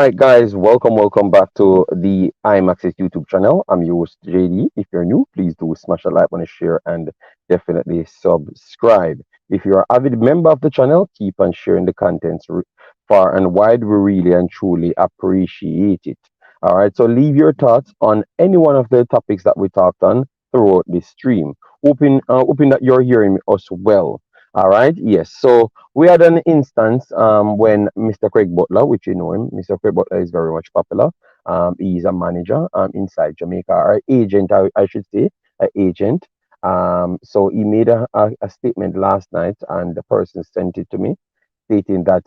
right, guys, welcome back to the Imaxit YouTube channel. I'm your host, JD. If you're new, please do smash a like on a share and definitely subscribe. If you're an avid member of the channel, keep on sharing the contents far and wide. We really and truly appreciate it. All right, so leave your thoughts on any one of the topics that we talked on throughout this stream. Hoping that you're hearing us well. All right, yes. So we had an instance when Mr. Craig Butler, which you know him, Mr. Craig Butler is very much popular. He's a manager inside Jamaica, or agent, I should say, an agent. So he made a statement last night, and the person sent it to me, stating that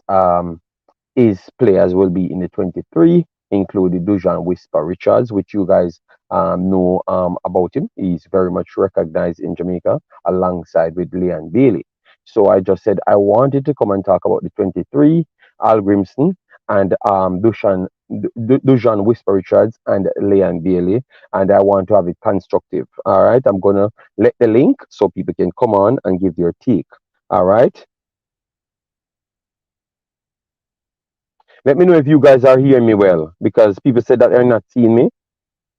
his players will be in the 23, including Dujuan Whisper Richards, which you guys know about him. He's very much recognized in Jamaica alongside with Leon Bailey. So I just said I wanted to come and talk about the 23, Hallgrímsson, and Dujuan Whisper Richards and Leon Bailey, and I want to have it constructive. All right, I'm gonna let the link so people can come on and give their take. All right. Let me know if you guys are hearing me well, because people said that they're not seeing me.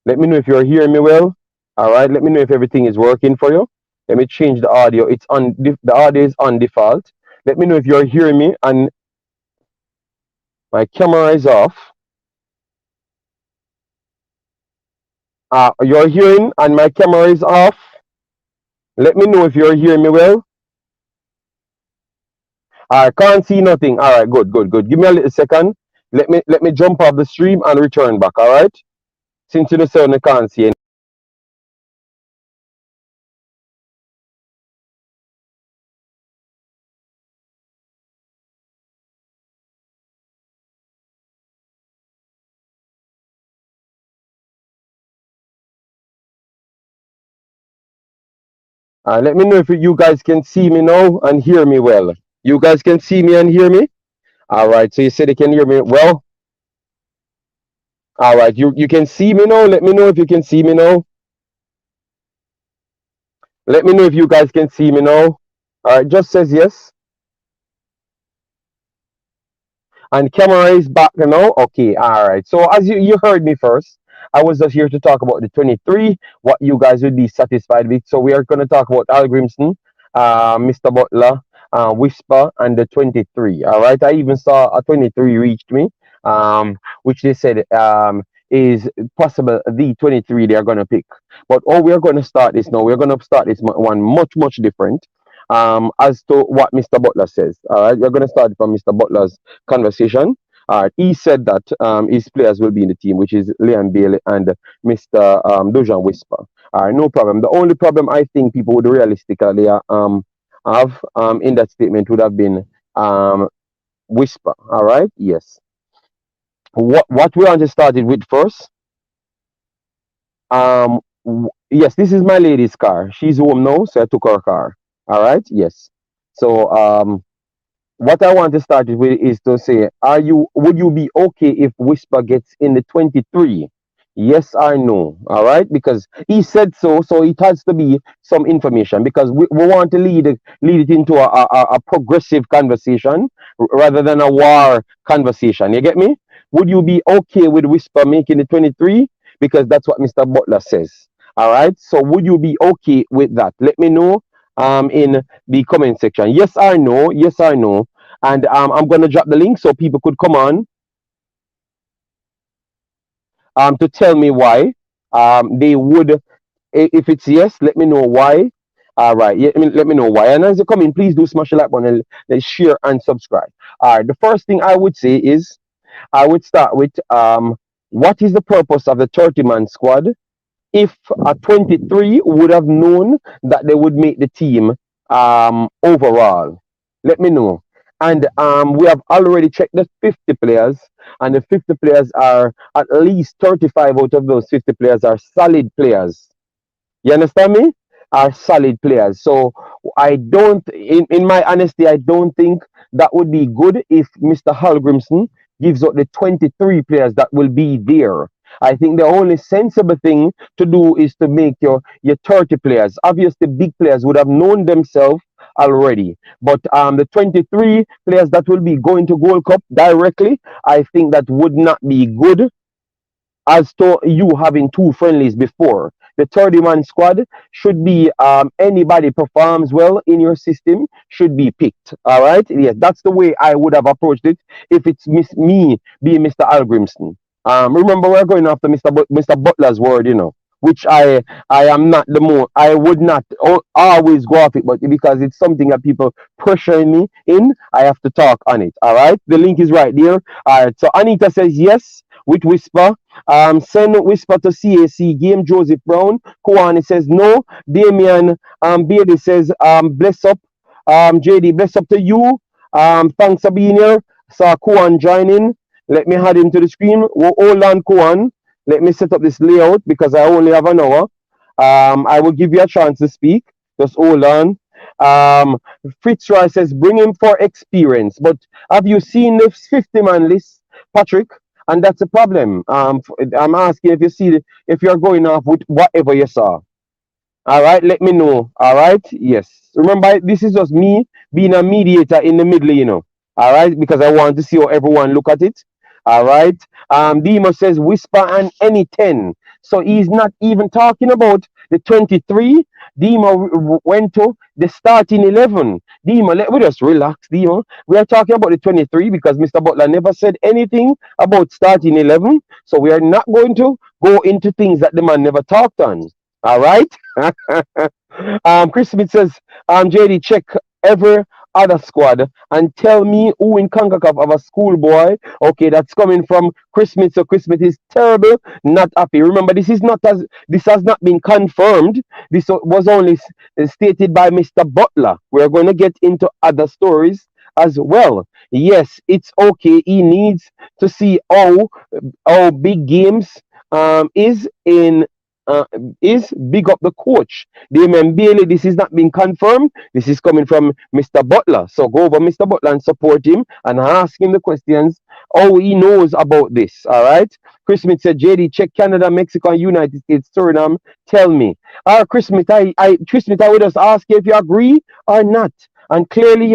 Let me know if you're hearing me well. All right. Let me know if everything is working for you. Let me change the audio. It's on the audio is on default. Let me know if you're hearing me and my camera is off. You're hearing and my camera is off. Let me know if you're hearing me well. I can't see nothing. All right, good. Give me a little second. Let me jump off the stream and return back. All right. Since you say I can't see anything. Let me know if you guys can see me now and hear me well. You guys can see me and hear me? All right. So you said you can hear me well? All right. You can see me now. Let me know if you can see me now. Let me know if you guys can see me now. All right. Just says yes. And camera is back now. Okay. All right. So as you heard me first, I was just here to talk about the 23, what you guys would be satisfied with. So we are going to talk about Hallgrímsson, Mr. Butler, Whisper, and the 23. All right. I even saw a 23 reached me, which they said is possible the 23 they are going to pick. But we are going to start this now. We're going to start this one much different. As to what Mr. Butler says. All right, we're going to start from Mr. Butler's conversation. All right, he said that his players will be in the team, which is Leon Bailey and Mr. Dujuan Whisper. All right, no problem. The only problem I think people would realistically have in that statement would have been Whisper. All right, yes. What we want to started with first. Yes, this is my lady's car. She's home now, so I took her car. All right, yes. So what I want to start with is to say, would you be okay if Whisper gets in the 23? Yes or no? All right, because he said so it has to be some information, because we want to lead it into a progressive conversation rather than a war conversation. You get me? Would you be okay with Whisper making the 23? Because that's what Mr. Butler says. All right, so would you be okay with that? Let me know in the comment section. Yes or no, and I'm going to drop the link so people could come on to tell me why they would. If it's yes, let me know why. All right, yeah, let me know why. And as you come in, please do smash the like button, and share and subscribe. All right, the first thing I would say is I would start with what is the purpose of the 30-man squad if a 23 would have known that they would make the team overall? Let me know. And we have already checked the 50 players, and the 50 players are at least 35 out of those 50 players are solid players. You understand me? Are solid players. So I don't, in my honesty, I don't think that would be good if Mr. Hallgrímsson gives out the 23 players that will be there. I think the only sensible thing to do is to make your 30 players. Obviously, big players would have known themselves already. But the 23 players that will be going to Gold Cup directly, I think that would not be good as to you having two friendlies before. The 30-man squad should be anybody performs well in your system should be picked. All right. Yes, that's the way I would have approached it if it's me being Mr. Hallgrímsson. Remember, we're going after Mr. Butler's word, which I am not the more. I would not always go off it, but because it's something that people pressuring me in, I have to talk on it. All right. The link is right there. All right. So Anita says yes with Whisper. Send Whisper to CAC game. Joseph Brown. Kouani says no. Damian Beardy says bless up. JD, bless up to you. Thanks for being here. Saw Kouan joining. Let me add him to the screen. Hold on, Kouan. Let me set up this layout because I only have an hour. I will give you a chance to speak. Just hold on. Fitzroy says bring him for experience. But have you seen the 50-man list, Patrick? And that's the problem. I'm asking if you see if you're going off with whatever you saw. All right, let me know. All right, yes. Remember, this is just me being a mediator in the middle. All right, because I want to see how everyone look at it. All right. Demo says Whisper and any 10. So he's not even talking about the 23. Demo went to the starting 11. Demo, let me just relax, Demo. We are talking about the 23 because Mr. Butler never said anything about starting 11. So we are not going to go into things that the man never talked on. All right. Chris Smith says, JD, check every other squad and tell me who in Concacaf have a schoolboy. Okay, that's coming from Chris Smith. So Chris Smith is terrible, not happy. Remember, this has not been confirmed. This was only stated by Mr. Butler. We're going to get into other stories as well. Yes, it's okay. He needs to see how big games is big up the coach. Damien Bailey, this is not being confirmed. This is coming from Mr. Butler. So go over Mr. Butler and support him and ask him the questions, how he knows about this. All right. Chris Smith said, JD, check Canada, Mexico, and United States, Suriname. Tell me. Chris Smith, Chris Smith, I would just ask you if you agree or not. And clearly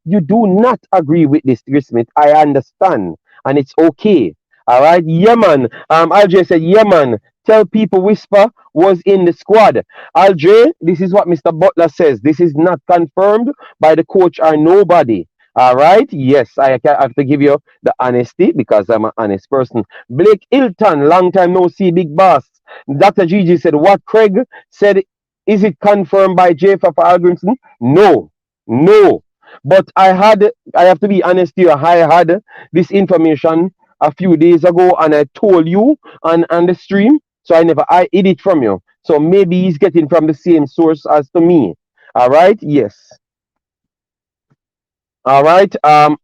you do not agree with this, Chris Smith. I understand. And it's okay. All right. Yeah, man. RJ said, yeah, man. Tell people Whisper was in the squad. Aldre, this is what Mr. Butler says. This is not confirmed by the coach or nobody. All right. Yes, I have to give you the honesty because I'm an honest person. Blake Hilton, long time no see, big boss. Dr. Gigi said, what Craig said, is it confirmed by JF Hallgrímsson? No. But I have to be honest here, I had this information a few days ago and I told you on the stream. So I hid it from you. So maybe he's getting from the same source as to me. All right. Yes. All right. I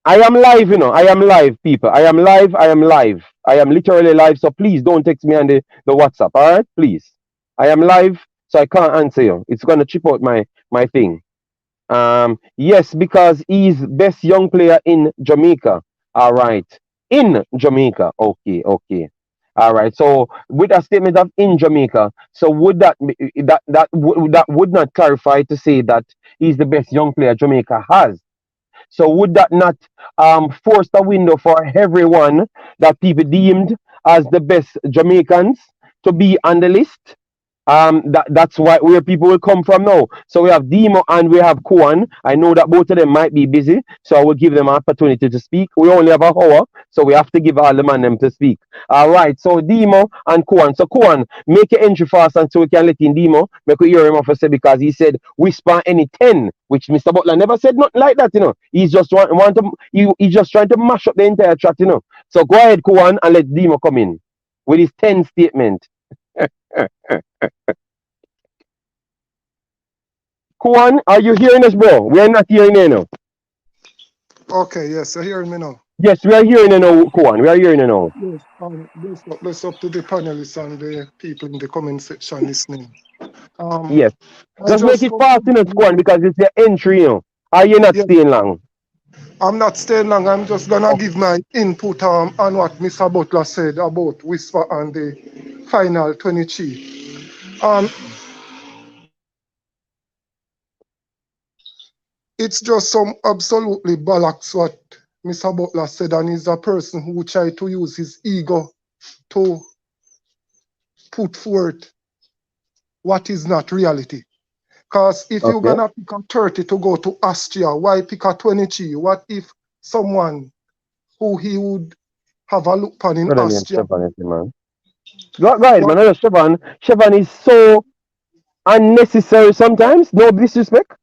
am live, I am live, people. I am live. I am literally live. So please don't text me on the WhatsApp. All right, please. I am live, so I can't answer you. It's gonna chip out my thing. Yes, because he's best young player in Jamaica. All right. In Jamaica. Okay. All right. So with a statement of in Jamaica, so would that would not clarify to say that he's the best young player Jamaica has? So would that not force the window for everyone that people deemed as the best Jamaicans to be on the list? That's where people will come from now. So we have Demo and we have Kouan. I know that both of them might be busy, so I will give them an opportunity to speak. We only have an hour, so we have to give all the man them to speak. All right, so Demo and Kouan. So Kouan, make your entry fast and so we can let in Demo. Make we hear him off say because he said Whisper any 10, which Mr. Butler never said nothing like that, He's just he's just trying to mash up the entire chat, So go ahead, Kouan, and let Demo come in with his 10 statement. Kouan, are you hearing us, bro? We are not hearing you now. Okay, yes, you're hearing me now. Yes, we are hearing you now, Kouan. We are hearing you now. Yes, bless up to the panelists and the people in the comment section listening. Yes. Just make it fast, Kouan, because it's your entry, Are you not staying long? I'm not staying long. I'm just gonna give my input on what Mr. Butler said about Whisper and the final 23. it's just some absolutely bollocks what Mr. Butler said, and he's a person who tried to use his ego to put forth what is not reality. Because if you're Okay. gonna pick a 30 to go to Austria, why pick a 23? What if someone who he would have a look on in Good name, Austria? Chevron, is the man. Go ahead, What? man. I know Chevron. Chevron is so unnecessary sometimes. No disrespect.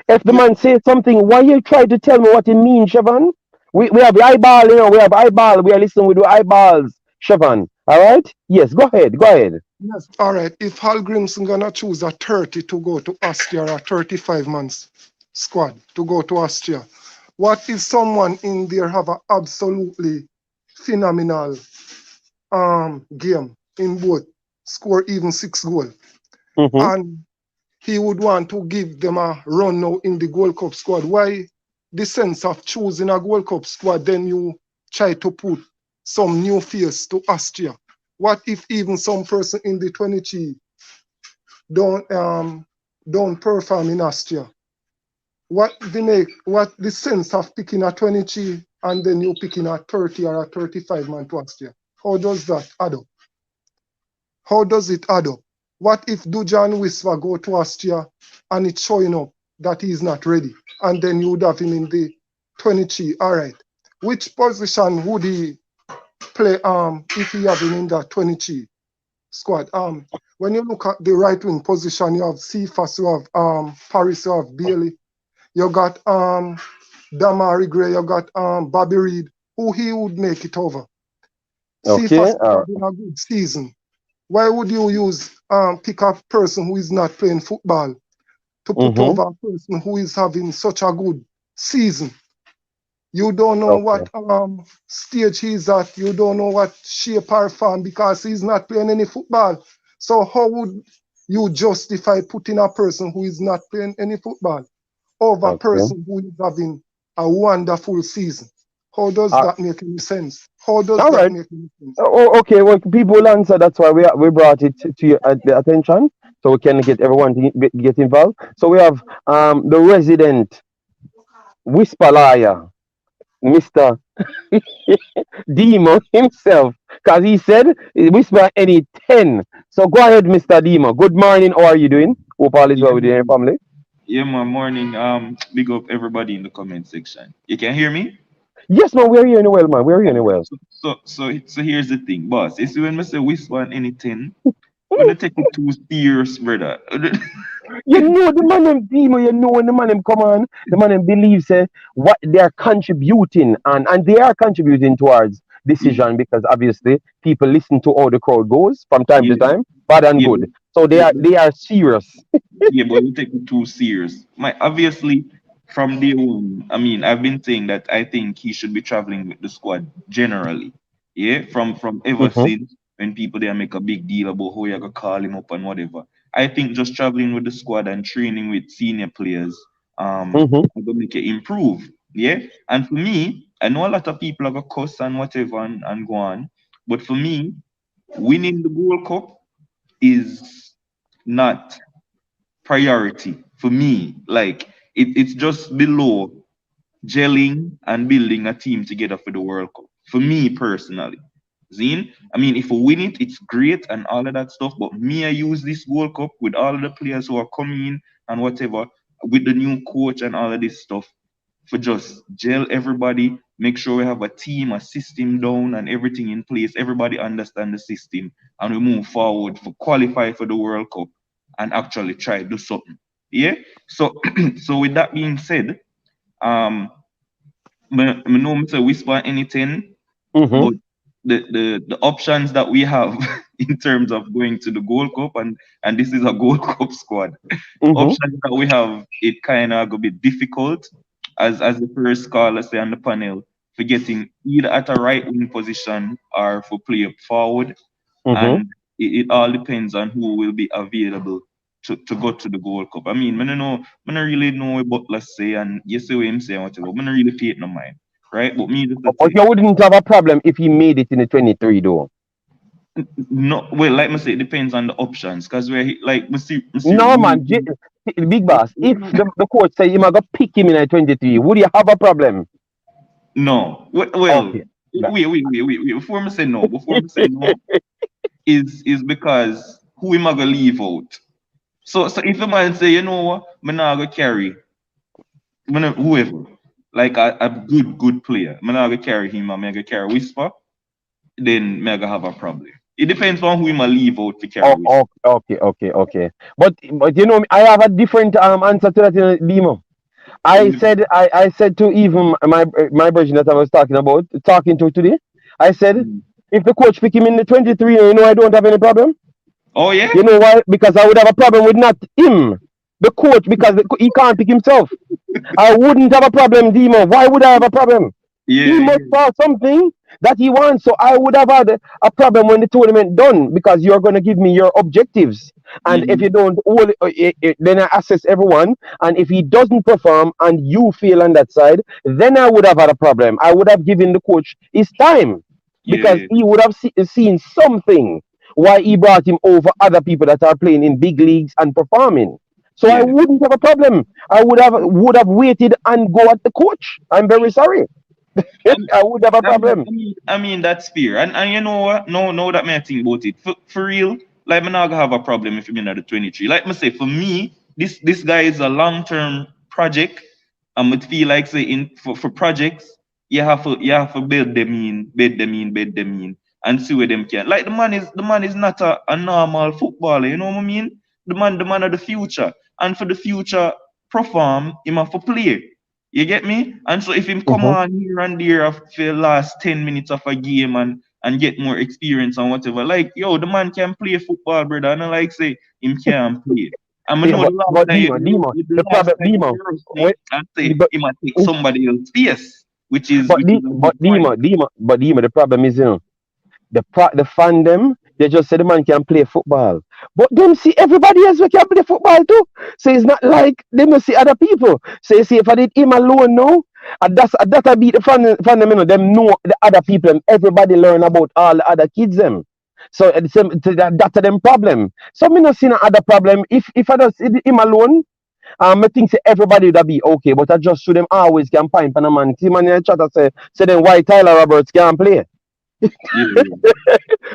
If the Yeah, man says something, why you try to tell me what it means, Chevron? We have eyeball, you know, we have eyeball. We are listening with the eyeballs, Chevron. All right? Yes, go ahead. Go ahead. yes. All right. If Hallgrímsson gonna choose a 30 to go to Austria or a 35 months squad to go to Austria, what if someone in there have an absolutely phenomenal game in both, score even 6 goals, Mm-hmm. and he would want to give them a run now in the Gold Cup squad? Why the sense of choosing a Gold Cup squad, then you try to put some new face to Austria? What if even some person in the 23 don't perform in Austria? What the sense of picking a 23 and then you picking a 30 or a 35 man to Austria? How does that add up? How does it add up? What if Dujuan Whisper go to Austria and it's showing up that he's not ready, and then you would have him in the 23? All right. Which position would he play if he have him in that 23 squad? When you look at the right wing position, you have Cephas, you have Paris, you have Bailey, you got Damari Gray, you got Bobby Reed, who he would make it over. Okay. Cephas is having a good season. Why would you use pick a person who is not playing football to put Mm-hmm. over a person who is having such a good season? You don't know Okay. what stage he's at. You don't know what shape or form because he's not playing any football. So how would you justify putting a person who is not playing any football over a Okay. person who is having a wonderful season? How does Uh, that make any sense? How does all that right. make any sense? Okay. Well, people will answer. That's why we brought it to your the attention, so we can get everyone to get involved. So we have the resident whisper liar, Mister Demo himself, because he said whisper any 10. So go ahead, Mister Demo. Good morning. How are you doing? Hope all is well Yeah, with you and your man. family. Yeah, man. Morning. Big up everybody in the comment section. You can hear me? Yes, man. We're hearing you well, man. We're hearing you well. So here's the thing, boss. You see when I say whisper on anything, when I take it too serious, brother. You know the man them team, you know when the man them come on, the man them believes what they are contributing and they are contributing towards decision because obviously people listen to how the crowd goes from time to Yeah, time, bad and yeah, good. So yeah, they are serious. but you take it too serious. My obviously from day one, I mean, I've been saying that I think he should be traveling with the squad generally. Yeah, from ever Mm-hmm, since when people there make a big deal about how you're gonna call him up and whatever. I think just traveling with the squad and training with senior players mm-hmm, are gonna make it improve. Yeah. And for me, I know a lot of people are gonna cuss and whatever and go on, but for me, winning the Gold Cup is not priority for me. Like it's just below gelling and building a team together for the World Cup. For me personally. Zine, I mean, if we win it, it's great and all of that stuff. But me, I use this World Cup with all of the players who are coming in and whatever, with the new coach and all of this stuff, for just gel everybody, make sure we have a team, a system down, and everything in place. Everybody understand the system, and we move forward for qualify for the World Cup and actually try to do something. Yeah. So, so with that being said, um, me know me say whisper anything, mm-hmm, but the options that we have in terms of going to the Gold Cup and this is a Gold Cup squad, the mm-hmm. options that we have, it kind of go be difficult as the first caller say on the panel, for getting either at a right wing position or for play up forward, Mm-hmm. and it all depends on who will be available to go to the Gold Cup. I mean, I don't really know what Butler say and you say what him say and whatever. I don't really pay it no mind, right? But me just to But say, you wouldn't have a problem if he made it in the 23 though. no, well, like I say, it depends on the options. Cause where he, like, we see No really, man, Big But boss, if the coach say you might go pick him in a 23, would you have a problem? no. Well, Okay. That- wait. Before me say no, is because who am I gonna leave out? So if a man say, you know what, me not gonna carry whoever, like a good player, me not gonna carry him, and me gonna carry Whisper, then me gonna have a problem. It depends on who him a leave out to carry Oh, Whisper. okay. But you know, I have a different answer to that, Demo. I said to even my version that I was talking to today. I said Mm. if the coach pick him in the 23, I don't have any problem. Oh yeah, You know why? Because I would have a problem with not him, the coach, because he can't pick himself. I wouldn't have a problem, Demo. Why would I have a problem? He yeah, must have something that he wants. So I would have had a problem when the tournament done because you're going to give me your objectives. And if you mm-hmm. don't, then I assess everyone. And if he doesn't perform and you fail on that side, then I would have had a problem. I would have given the coach his time because Yeah, he would have seen something why he brought him over other people that are playing in big leagues and performing. So I yeah. wouldn't have a problem. I would have waited and go at the coach. I'm very sorry. And I would have a problem. I mean that's fair. And you know what? No, that may I think about it. For real, like me not gonna have a problem if you been at the 23. Like me say, for me, this guy is a long-term project. It feel like say for projects, you have to bed them in, and see where them can. Like the man is not a normal footballer, you know what I mean? The man of the future. And for the future perform, him have to play. You get me? And so if him come Mhm. on here and there for the last 10 minutes of a game and get more experience and whatever, like yo, the man can play football, brother. And I like say him can play. And I Yeah, know the last but time you Dima, the the last problem, time you Dima, roast me wait, and say but he might take somebody else's space, but which is a good point. Dima, the problem is, the fandom, they just say the man can play football. But them see everybody else who can play football too. So it's not like them not see other people. So you see if I did him alone now, that I beat the fandom, them know the other people and everybody learn about all the other kids them. So that's them problem. So me not see no other problem. If I just see him alone, I think say everybody would be okay, but I just show them always can find Panama. See man in the chat say then why Tyler Roberts can't play. Yeah, yeah,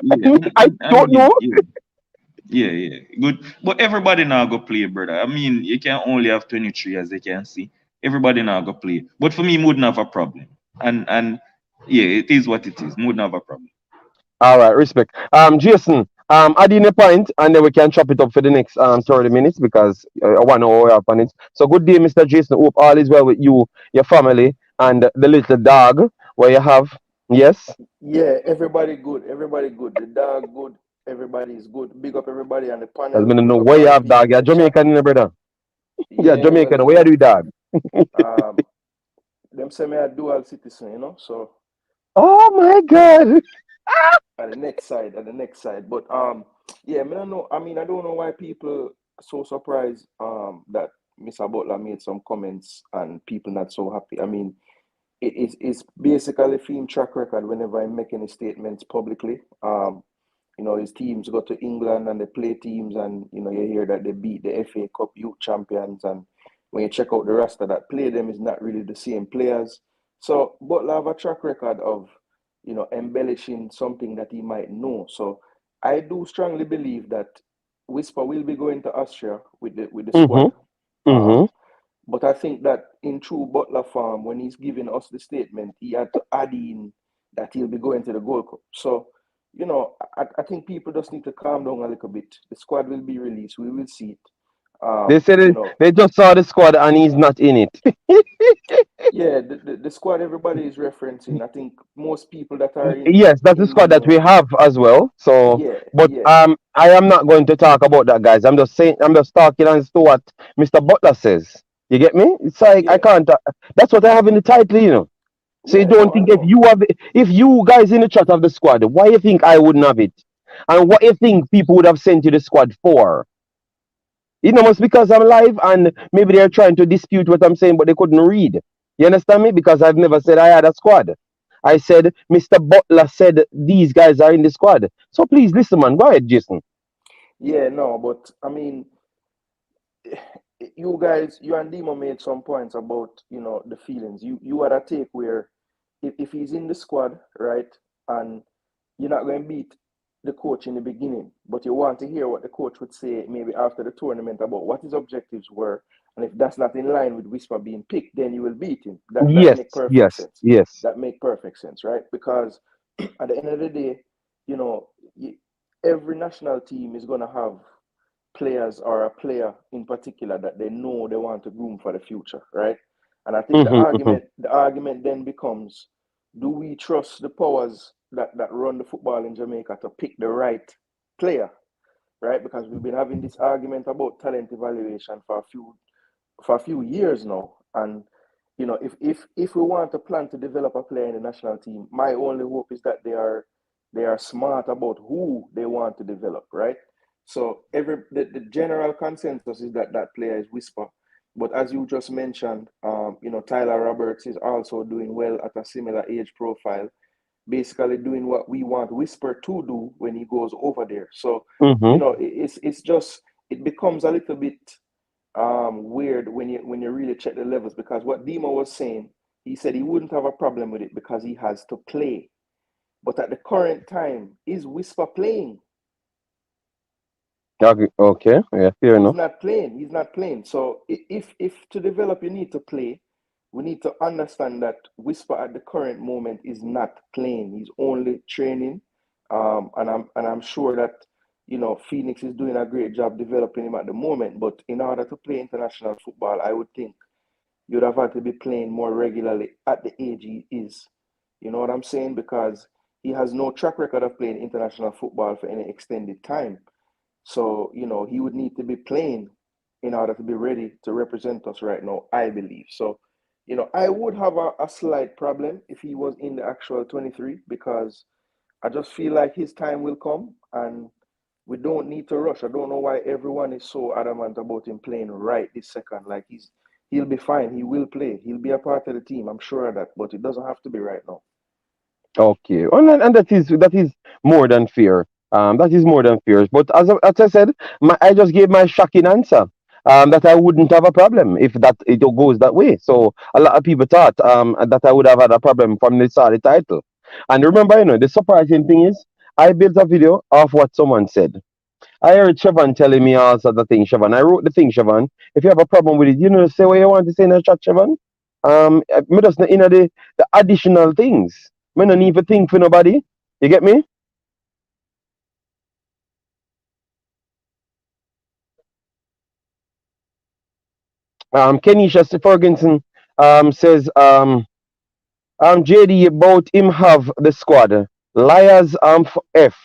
yeah. I I don't mean, know. yeah. Good. But everybody now go play, brother. I mean, you can only have 23 as they can see. Everybody now go play. But for me, wouldn't have a problem. And yeah, it is what it is. Wouldn't have a problem. All right, respect. Jason, add in a point, and then we can chop it up for the next 30 minutes because 1 hour we have on it. So good day, Mr. Jason. Hope all is well with you, your family, and the little dog where you have. Yes, Yeah, everybody good. Everybody good. The dog good. Everybody is good. Big up everybody on the as panel. me Big know up where you all the have people dog. in You're the chat. Jamaican, brother. Yeah, Yeah, Jamaican. well, Where you do dog? them say me a dual citizen, So Oh my God. at the next side. But yeah, me don't know. I mean, I don't know why people are so surprised that Mr. Butler made some comments and people not so happy. I mean, it's basically film track record whenever I make any statements publicly. His teams go to England and they play teams, and you hear that they beat the FA Cup youth champions. And when you check out the roster that play them, is not really the same players. So Butler have a track record of embellishing something that he might know. So I do strongly believe that Whisper will be going to Austria with the Mhm. squad. Mhm. But I think that in true Butler form, when he's giving us the statement, he had to add in that he'll be going to the Gold Cup. So, I think people just need to calm down a little bit. The squad will be released. We will see it. They Um, said you it, know, they just saw the squad and he's not in it. yeah, the squad everybody is referencing. I think most people that are in Yes, that's the squad England that we know. have as well. So, Yeah, but yeah, I am not going to talk about that, guys. I'm just saying, I'm just talking as to what Mr. Butler says. You get me? It's like I yeah, can't. That's what I have in the title. So you yeah. don't No, I think know. if you guys in the chat have the squad, why you think I wouldn't have it? And what you think people would have sent you the squad for? Must because I'm live and maybe they're trying to dispute what I'm saying, but they couldn't read. You understand me? Because I've never said I had a squad. I said Mr. Butler said these guys are in the squad. So please listen, man. Go ahead, Jason. Yeah, no, but I mean, you guys, you and Demo made some points about, the feelings. You had a take where if he's in the squad, right, and you're not going to beat the coach in the beginning, but you want to hear what the coach would say maybe after the tournament about what his objectives were, and if that's not in line with Whisper being picked, then you will beat him. That Yes, make perfect yes, sense. yes. That make perfect sense, right? Because at the end of the day, you know, every national team is going to have players or a player in particular that they know they want to groom for the future, right? And I think the Mm-hmm, mm-hmm. argument then becomes, do we trust the powers that run the football in Jamaica to pick the right player, right? Because we've been having this argument about talent evaluation for a few years now. And if we want to plan to develop a player in the national team, my only hope is that they are smart about who they want to develop, right? So the general consensus is that that player is Whisper. But as you just mentioned, Tyler Roberts is also doing well at a similar age profile, basically doing what we want Whisper to do when he goes over there. So, Mm-hmm. it's just, it becomes a little bit weird when you really check the levels, because what Demo was saying, he said he wouldn't have a problem with it because he has to play. But at the current time, is Whisper playing? Okay, yeah, fair He's enough. not playing. He's not playing. So if to develop you need to play, we need to understand that Whisper at the current moment is not playing. He's only training. And I'm sure that Phoenix is doing a great job developing him at the moment. But in order to play international football, I would think you'd have had to be playing more regularly at the age he is. You know what I'm saying? Because he has no track record of playing international football for any extended time. So, he would need to be playing in order to be ready to represent us right now, I believe. So, I would have a slight problem if he was in the actual 23, because I just feel like his time will come and we don't need to rush. I don't know why everyone is so adamant about him playing right this second. Like he'll be fine. He will play. He'll be a part of the team. I'm sure of that, but it doesn't have to be right now. Okay, and that is more than fair. That is more than fair. But as I said, I just gave my shocking answer. That I wouldn't have a problem if that it goes that way. So a lot of people thought that I would have had a problem from the start of the title. And remember, the surprising thing is, I built a video of what someone said. I heard Siobhan telling me all sorts of things, Siobhan. I wrote the thing, Siobhan. If you have a problem with it, say what you want to say in the chat, Siobhan. Me just the additional things. Me no need to think for nobody. You get me? Kenisha Ferguson says JD about him have the squad. Liars F.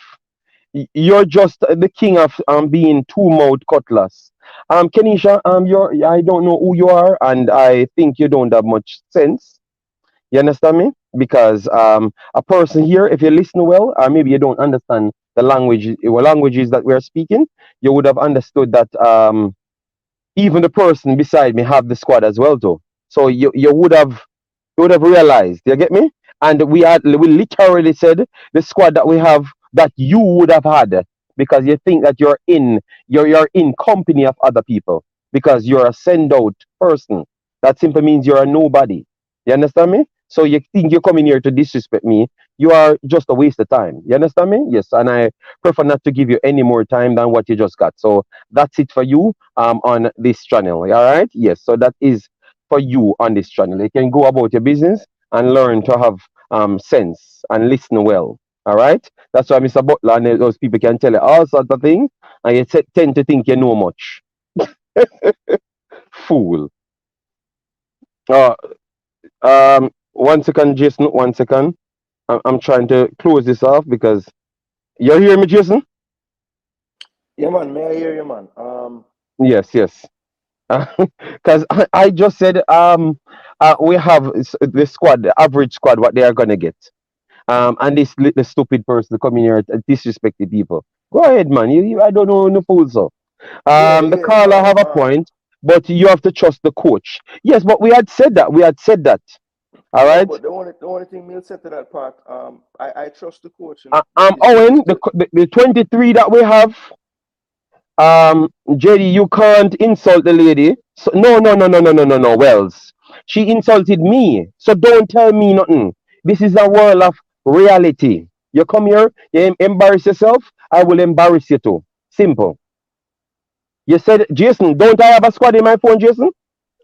You're just the king of being two mouth cutlass. Kenisha, I don't know who you are, and I think you don't have much sense. You understand me? Because a person here, if you listen well, or maybe you don't understand the languages that we're speaking, you would have understood that even the person beside me have the squad as well, though. So you would have realized. You get me? And we literally said the squad that we have that you would have had because you think that you're in company of other people because you're a send out person. That simply means you're a nobody. You understand me? So you think you're coming here to disrespect me? You are just a waste of time. You understand me? Yes, and I prefer not to give you any more time than what you just got. So that's it for you on this channel. All right? Yes. So that is for you on this channel. You can go about your business and learn to have sense and listen well. All right? That's why Mr. Butler and those people can tell you all sorts of things, and you tend to think you know much. Fool. Uh, 1 second, Jason. 1 second. I'm trying to close this off because you hear me, Jason? Yeah, man. May I hear you, man? Yes, yes. Because I just said we have the squad, the average squad, what they are gonna get. And this little stupid person coming here and disrespect the people. Go ahead, man. I don't know no fool so. Yeah, The yeah, caller no. have a point, but you have to trust the coach. Yes, but we had said that. We had said that. All No, right. but the only thing Mill said to that part, I trust the coach, but Owen, the 23 that we have, JD, you can't insult the lady. So, no, Wells. She insulted me. So don't tell me nothing. This is a world of reality. You come here, you embarrass yourself, I will embarrass you too. Simple. You said, Jason, don't I have a squad in my phone, Jason?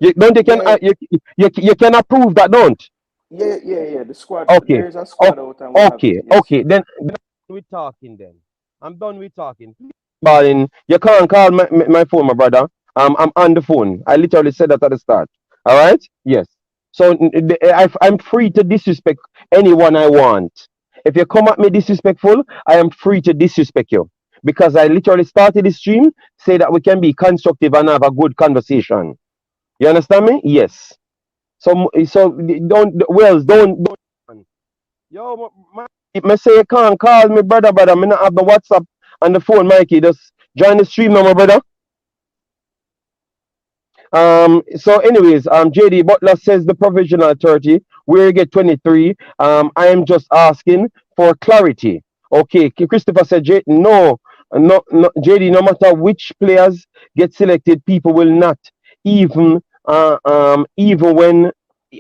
You don't you can Yeah, you can approve that, don't? yeah. The squad, Okay. there is a O- squad out and we have it. okay. Yes. Okay. Then we're talking then. I'm done with talking. Balling, you can't call my phone, my brother. I'm on the phone. I literally said that at the start. All right? Yes. So I'm free to disrespect anyone I want. If you come at me disrespectful, I am free to disrespect you. Because I literally started the stream, say that we can be constructive and have a good conversation. You understand me? Yes. So don't Wells, don't. Yo, me say you can't call me brother, brother. Me not have the WhatsApp and the phone, Mikey. Just join the stream now, my brother. So anyways, JD Butler says the provisional 30, we get 23. I am just asking for clarity. Okay, Christopher said, no, JD, no matter which players get selected, people will not even, even when,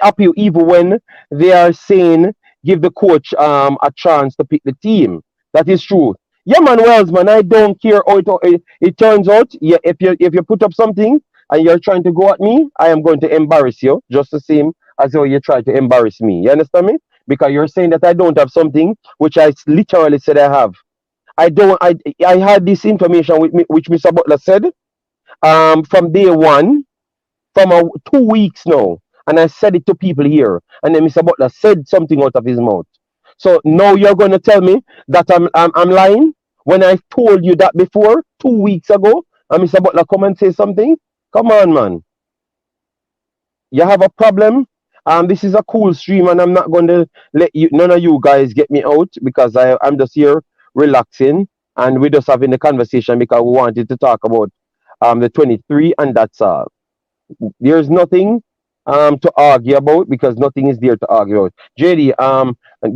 appeal, even when they are saying, give the coach a chance to pick the team. That is true. Yeah, man, Wells, man, I don't care how it turns out. Yeah, if you put up something and you're trying to go at me, I am going to embarrass you just the same as how you try to embarrass me. You understand me? Because you're saying that I don't have something which I literally said I have. I don't. I had this information with me, which Mr. Butler said from day one, from 2 weeks now, and I said it to people here, and then Mr. Butler said something out of his mouth. So now you're going to tell me that I'm lying when I told you that before 2 weeks ago, and Mr. Butler come and say something. Come on, man. You have a problem. This is a cool stream, and I'm not going to let you, none of you guys, get me out because I'm just here relaxing, and we're just having a conversation because we wanted to talk about the 23, and that's all. There's nothing to argue about because nothing is there to argue about. JD,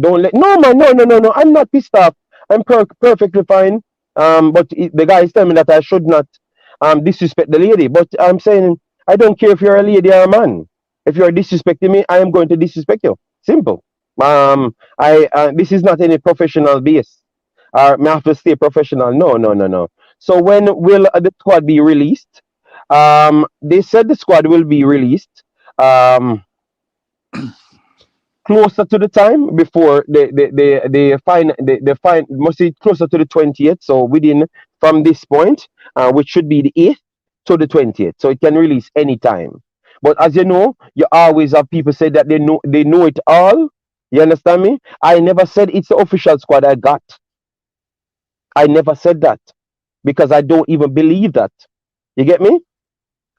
don't let no man, no. I'm not pissed off. I'm perfectly fine. But the guy is telling me that I should not disrespect the lady. But I'm saying I don't care if you're a lady or a man. If you're disrespecting me, I am going to disrespect you. Simple. I this is not any professional base. May I have to stay professional? No. So when will the squad be released? They said the squad will be released um, closer to the time before the fine must be closer to the 20th. So within from this point, which should be the 8th to the 20th. So it can release anytime. But as you know, you always have people say that they know it all. You understand me? I never said it's the official squad I got. I never said that because I don't even believe that. You get me?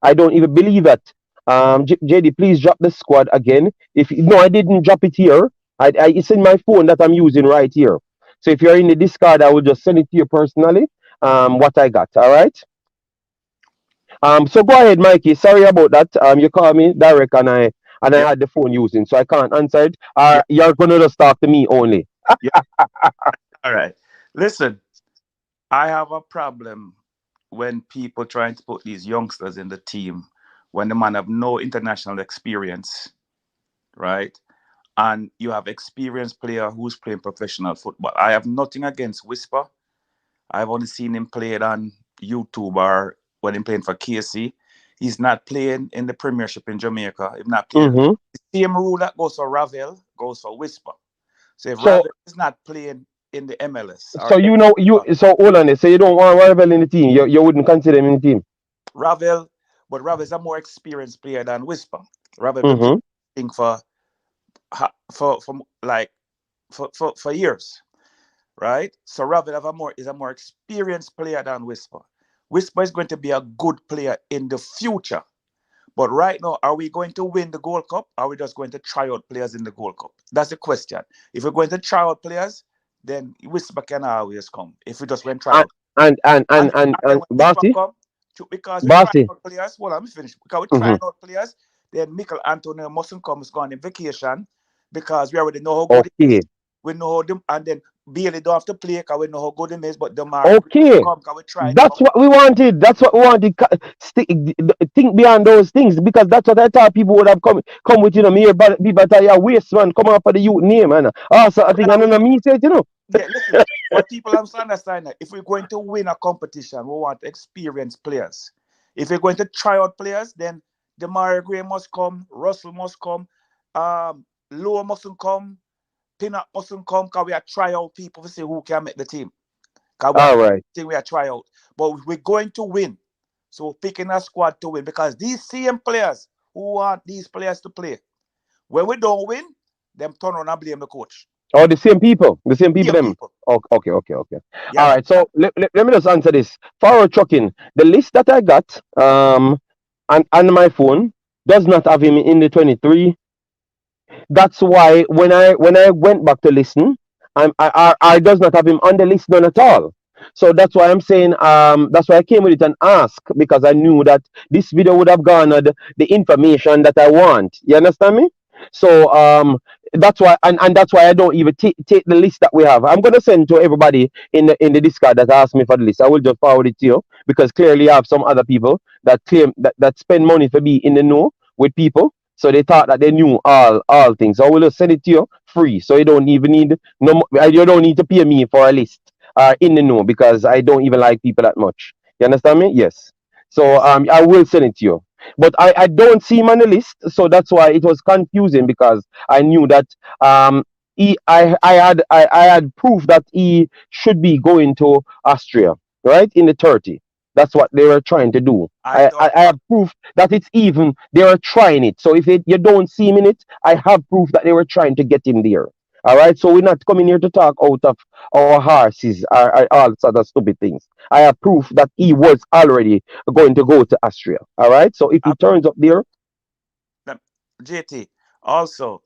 I don't even believe that. JD, please drop the squad again. If no, I didn't drop it here. It's in my phone that I'm using right here. So if you're in the Discord, I will just send it to you personally. What I got. All right. So go ahead, Mikey. Sorry about that. You call me direct, and I Yeah, had the phone using, so I can't answer it. yeah, You're gonna just talk to me only. yeah. All right. Listen, I have a problem when people trying to put these youngsters in the team when the man have no international experience, right? And you have experienced player who's playing professional football. I have nothing against Whisper. I've only seen him play it on YouTube or when he's playing for KC. He's not playing in the Premiership in Jamaica. He's not playing. Mm-hmm. The same rule that goes for Ravel goes for Whisper. So if So Ravel is not playing in the MLS or so you know you uh, so hold on. So you don't want Marvel in the team. You wouldn't consider him in the team. Ravel, but Ravel is a more experienced player than Whisper. Ravel been Mm-hmm. playing for like for years, right? So Ravel is a more experienced player than Whisper. Whisper is going to be a good player in the future. But right now, are we going to win the Gold Cup? Or are we just going to try out players in the Gold Cup? That's the question. If we're going to try out players, then Whisper can always come. If we just went try And out. and and and And and, then and when Whisper Bossy, come, because we're trying Bossy. out players, well, let me finish. Because we're Mm-hmm. trying out players, then Michael Antonio mustn't come, is gone in vacation because we already know how good it is. Okay. We know how them, and then Bailey don't have to play because we know how good him is, but Demar Okay. come because we tried. That's what we wanted. That's what we wanted. Think beyond those things, because that's what I thought people would have come with, you know, me, but people tell you, waste man, come up for the youth name, and also I think, and then me said, you know. Yeah, listen, what people have to understand, if we're going to win a competition, we want experienced players. If we're going to try out players, then Demar Gray must come, Russell must come, Lowe mustn't come, Pinnock mustn't come, because we are try out people to see who can make the team. All right. We are try out. But we're going to win. So picking a squad to win, because these same players who want these players to play, when we don't win, them turn around and blame the coach. Oh, the same people. Them. People. Oh, okay. Yeah. All right. So let me just answer this. Forward trucking. The list that I got on my phone does not have him in the 23. That's why when I went back to listen, I does not have him on the list none at all. So that's why I'm saying that's why I came with it and asked, because I knew that this video would have garnered the information that I want. You understand me? So that's why, and that's why I don't even take the list that we have. I'm gonna send to everybody in the Discord that asked me for the list. I will just forward it to you, because clearly I have some other people that claim that spend money to be in the know with people. So they thought that they knew all things. So I will just send it to you free. So you don't even need you don't need to pay me for a list in the know, because I don't even like people that much. You understand me? Yes. So I will send it to you. But I don't see him on the list, so that's why it was confusing, because I knew that I had proof that he should be going to Austria, right, in the 30. That's what they were trying to do. I have proof that it's even, they were trying it. So if you don't see him in it, I have proof that they were trying to get him there. All right. So we're not coming here to talk out of our horses or all sort of stupid things. I have proof that he was already going to go to Austria. All right. So if he turns up there, JT, also,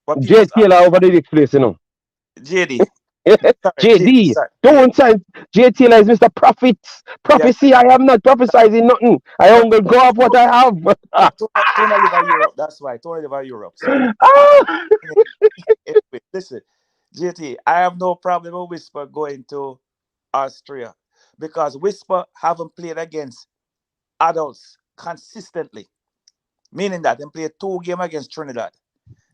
what people JT over the next place, you know. JD. JD, sorry. don't sign. JT is Mr. Prophets. Prophecy, yeah. I am not prophesizing nothing. I only go off what I have. Tony live in Europe, that's why. Tony live in Europe. So anyway, listen, JT, I have no problem with Whisper going to Austria, because Whisper haven't played against adults consistently. Meaning that they played 2 games against Trinidad.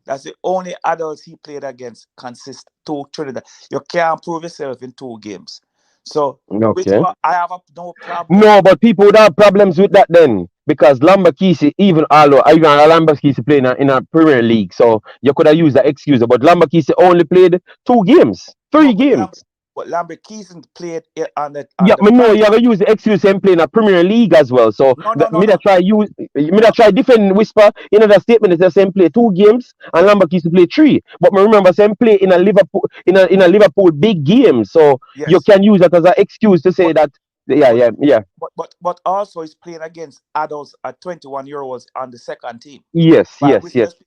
That's the only adults he played against to Trinidad. You can't prove yourself in 2 games. So, okay. I have no problem. No, but people would have problems with that then, because Lambakisi, even Lambakisi playing in a Premier League, so you could have used that excuse. But Lambakisi only played 2 games, 3 games. But Lambakisi played on the. Yeah, but no, you have to use the excuse him playing a Premier League as well. So try different Whisper in the statement. It says play 2 games and Lambakisi play 3. But me remember saying play in a Liverpool big game. So yes, you can use that as an excuse to say that. Yeah. But also he's playing against adults at 21 euros on the second team. Yes.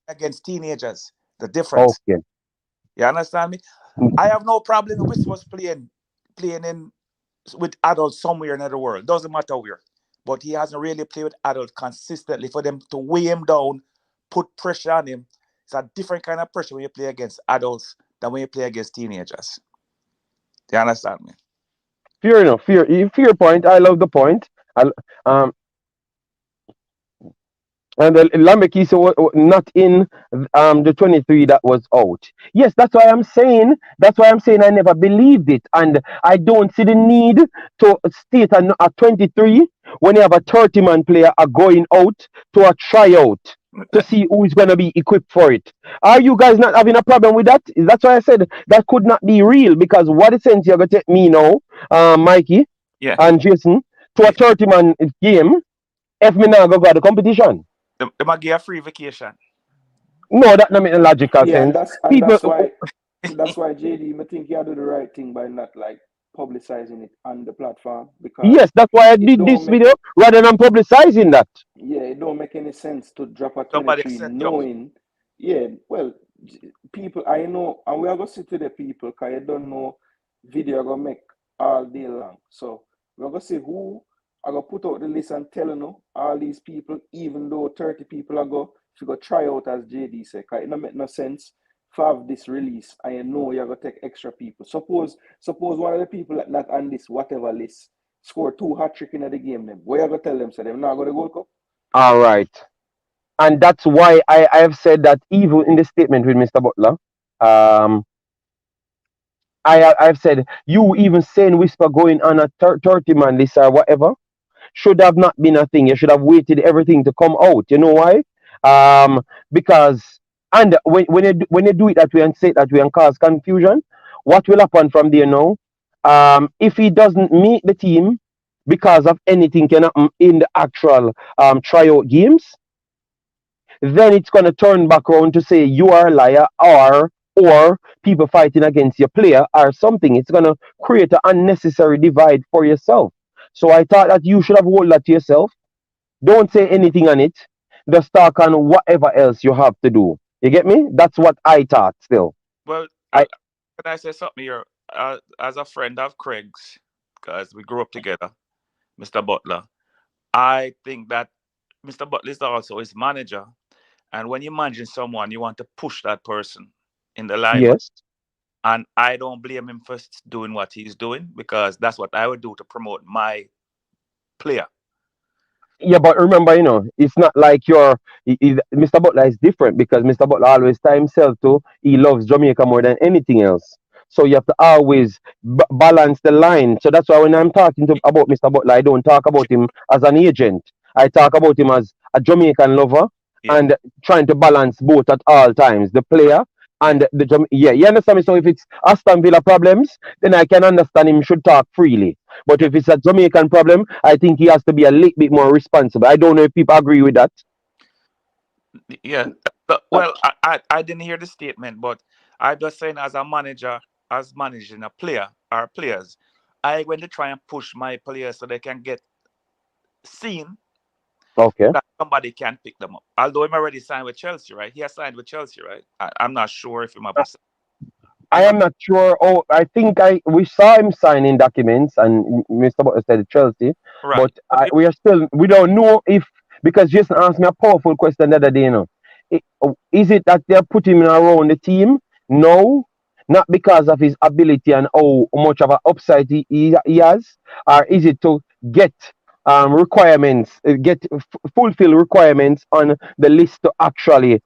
Against teenagers. The difference. Okay. You understand me? I have no problem with Whisper's playing with adults somewhere in the world. Doesn't matter where. But he hasn't really played with adults consistently for them to weigh him down, put pressure on him. It's a different kind of pressure when you play against adults than when you play against teenagers. Do you understand me? Fair enough. Fair point. I love the point. And Lambakisi was not in the 23 that was out. Yes, that's why I'm saying I never believed it, and I don't see the need to state a 23 when you have a 30-man player going out to a tryout to see who is going to be equipped for it. Are you guys not having a problem with that? That's why I said that could not be real, because what sense you're going to take me now, Mikey, and Jason, to a 30-man game if me now go to the competition? They might give a free vacation. No, that doesn't make a logical sense. That's why JD, I think you do the right thing by not like publicizing it on the platform, because yes, that's why I did this video rather than publicizing that. Yeah, it don't make any sense to drop a 23 knowing. Yeah, well, people I know, and we are gonna sit to the people because you don't know video gonna make all day long. So we're gonna see who I gonna put out the list and tell all these people, even though 30 people are go try out as JD said, because it don't make no sense for have this release and you know you're gonna take extra people. Suppose one of the people that not on this whatever list score 2 hat-trick in the game them. What you gonna tell them? So them not gonna go Cup? All right. And that's why I have said that even in the statement with Mr. Butler, um, I've said you even saying whisper going on a 30-man list or whatever should have not been a thing. You should have waited everything to come out. You know why? Because and when you do it that way and say it that way and cause confusion, what will happen from there now? If he doesn't meet the team because of anything can happen in the actual tryout games, then it's gonna turn back around to say you are a liar or people fighting against your player or something. It's gonna create an unnecessary divide for yourself. So I thought that you should have hold that to yourself. Don't say anything on it. Just talk on whatever else you have to do. You get me? That's what I thought still. Well, I can I say something here? As a friend of Craig's, because we grew up together, Mr. Butler, I think that Mr. Butler is also his manager. And when you manage someone, you want to push that person in the limelight. yes. And I don't blame him for doing what he's doing because that's what I would do to promote my player. Yeah, but remember, it's not like Mr. Butler is different because Mr. Butler always tie himself to he loves Jamaica more than anything else. So you have to always balance the line. So that's why when I'm talking about Mr. Butler, I don't talk about him as an agent. I talk about him as a Jamaican lover Yeah. and trying to balance both at all times, the player and you understand me? So if it's Aston Villa problems, then I can understand him should talk freely. But if it's a Jamaican problem, I think he has to be a little bit more responsible. I don't know if people agree with that. Yeah. Well, I didn't hear the statement, but I'm just saying as a manager, as managing a player or players, I going to try and push my players so they can get seen Okay. that somebody can pick them up. Although I'm already signed with Chelsea, right? He has signed with Chelsea, right? I'm not sure if him have I I'm not am not sure. Oh, I think we saw him signing documents, and Mr. Butler said Chelsea, right. but we don't know if because Jason asked me a powerful question the other day. Is it that they're putting him around the team? No, not because of his ability and how much of an upside he has, or is it to get requirements, fulfill requirements on the list to actually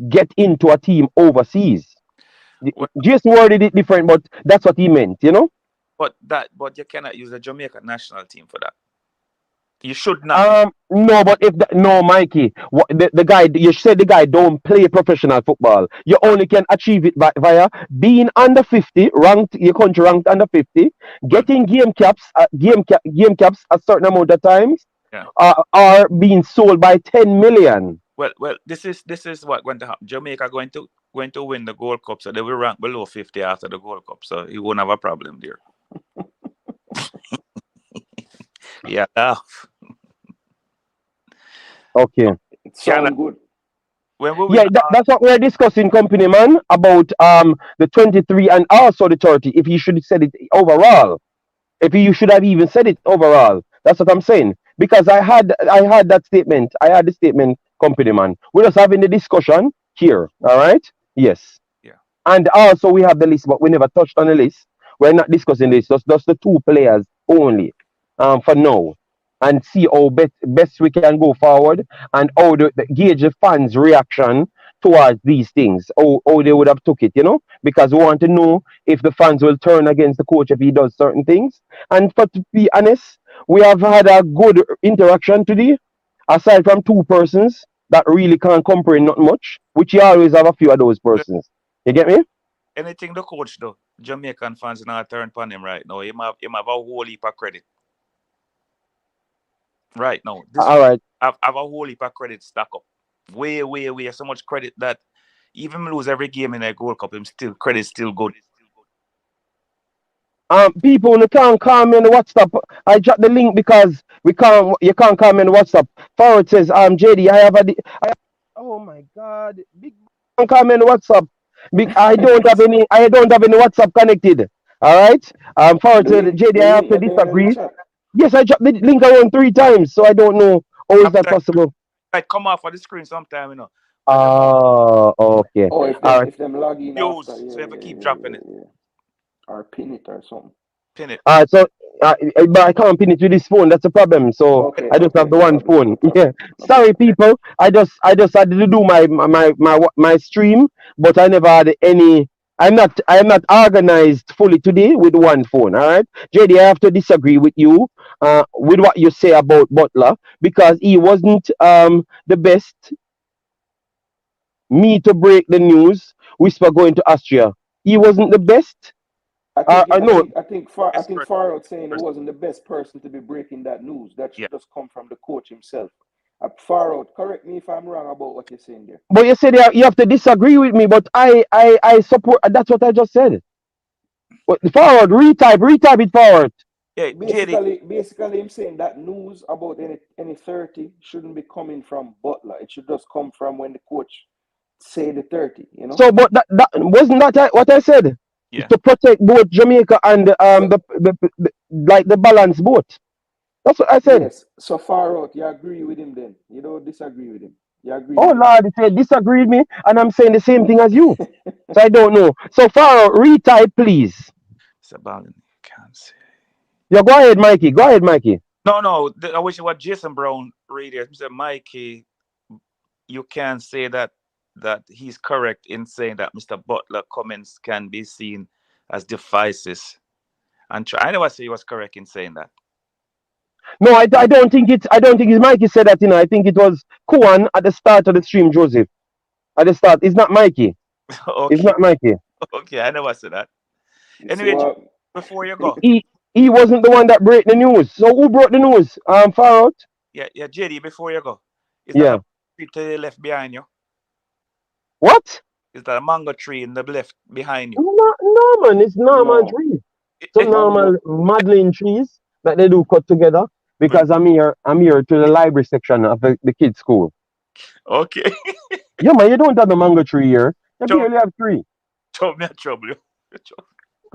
get into a team overseas? Well, Just worded it different, but that's what he meant. but you cannot use the Jamaican national team for that. You should not. No, but no, Mikey, the guy you said the guy don't play professional football. You only can achieve it via being under 50, ranked your country ranked under 50, Well, getting game caps a certain amount of times, yeah. are being sold by 10 million. Well. This is what going to happen. Jamaica going to win the Gold Cup, so they will rank below 50 after the Gold Cup, so he won't have a problem there. Yeah. Okay. It sound good. When we Yeah, win, that's what we're discussing, company man, about the 23 and also the 30. If you should have said it overall, if you should have even said it overall, that's what I'm saying. Because I had that statement. I had the statement, company man. We're just having the discussion here. All right. Yes. yeah. And also we have the list, but we never touched on the list. We're not discussing this. Just the two players only, for now, and see how best we can go forward and how the gauge the fans' reaction towards these things, how they would have took it. Because we want to know if the fans will turn against the coach if he does certain things. And for to be honest, we have had a good interaction today, aside from two persons that really can't comprehend not much, which you always have a few of those persons. You get me? Anything the coach do, Jamaican fans not turn upon him right now. Him have a whole heap of credit. Right now. This All right. have a whole heap of credit stack up. Way, so much credit that even lose every game in a Gold Cup, him still credit still good. People you can't call me on the WhatsApp. I dropped the link because you can't call me on the WhatsApp. Forward says, JD, oh my god, big can't call me on the WhatsApp. I don't have any WhatsApp connected. All right. Forward says, JD, I have to disagree. Yes, I dropped the link around 3 times, so I don't know how is that After possible. I come off of the screen sometime, Oh, okay. Oh, All right. if them log in after, Use, so you have to keep dropping it. or pin it or something. Pin it. All right. So, but I can't pin it with this phone. That's the problem. So Okay, I just have the no one problem, phone. no problem, Yeah. no Sorry, problem. people. I just had to do my stream, but I never had any. I'm not organized fully today with one phone. All right, JD. I have to disagree with you with what you say about Butler because he wasn't the best me to break the news. Whisper going to Austria. He wasn't the best. I know. I Best think person. far out saying it wasn't the best person to be breaking that news. That Yeah. should just come from the coach himself. Far out, correct me if I'm wrong about what you're saying there. But you said you have to disagree with me, but I support. That's what I just said. But forward, retype it forward. Yeah, JD. Basically, I'm saying that news about any 30 shouldn't be coming from Butler. It should just come from when the coach say the 30. You know. So, but that wasn't that what I said Yeah. to protect both Jamaica and So the like the balance both. That's what I said. yes. So far out, you agree with him then. You don't disagree with him. You agree Oh with him. Lord, he said disagree with me, and I'm saying the same thing as you. So I don't know. So far, retype, please. It's about you can't say. Yeah, go ahead, Mikey. Go ahead, Mikey. No. I wish it was Jason Brown radio. Mr. Mikey, you can say that he's correct in saying that Mr. Butler comments can be seen as devices. And I never say he was correct in saying that. No, I don't think it's Mikey said that. I think it was Kuan at the start of the stream, Joseph. At the start, it's not Mikey. It's Okay, not Mikey. okay, I never said that. You see Anyway, what? before you go, He wasn't the one that broke the news. So who brought the news? Far out. yeah, JD, before you go, is that Yeah. a tree to the left behind you? What? Is that a mango tree in the left behind you? No, man. It's normal No, trees. Some mango. normal modeling trees that they do cut together. Because I'm here to the library section of the kids' school. Okay, Yeah, man. You don't have the mango tree here. You show, barely have three. show me a trouble.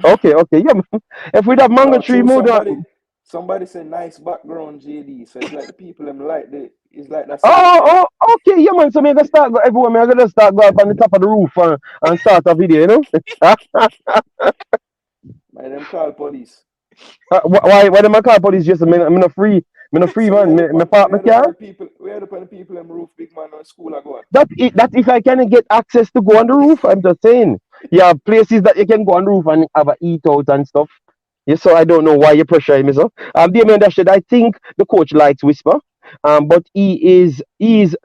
Okay. Yeah, man. If we have mango No, tree, true. more than Somebody said nice background, JD. So it's like the people them like it's like that setup, you know. okay, yeah, man. So me gonna start go everywhere. Me gonna start go up on the top of the roof and start a video, you know. My them call police. Why them I call police? Just I'm not free. Me not free, So man. Me park my car. we had upon the people them roof, big man on school I go on. That if I can get access to go on the roof, I'm just saying. You have places that you can go on the roof and have a eat out and stuff. Yes, so I don't know why you're pressuring me, so. Damien Dashid, I think the coach likes Whisper, but he is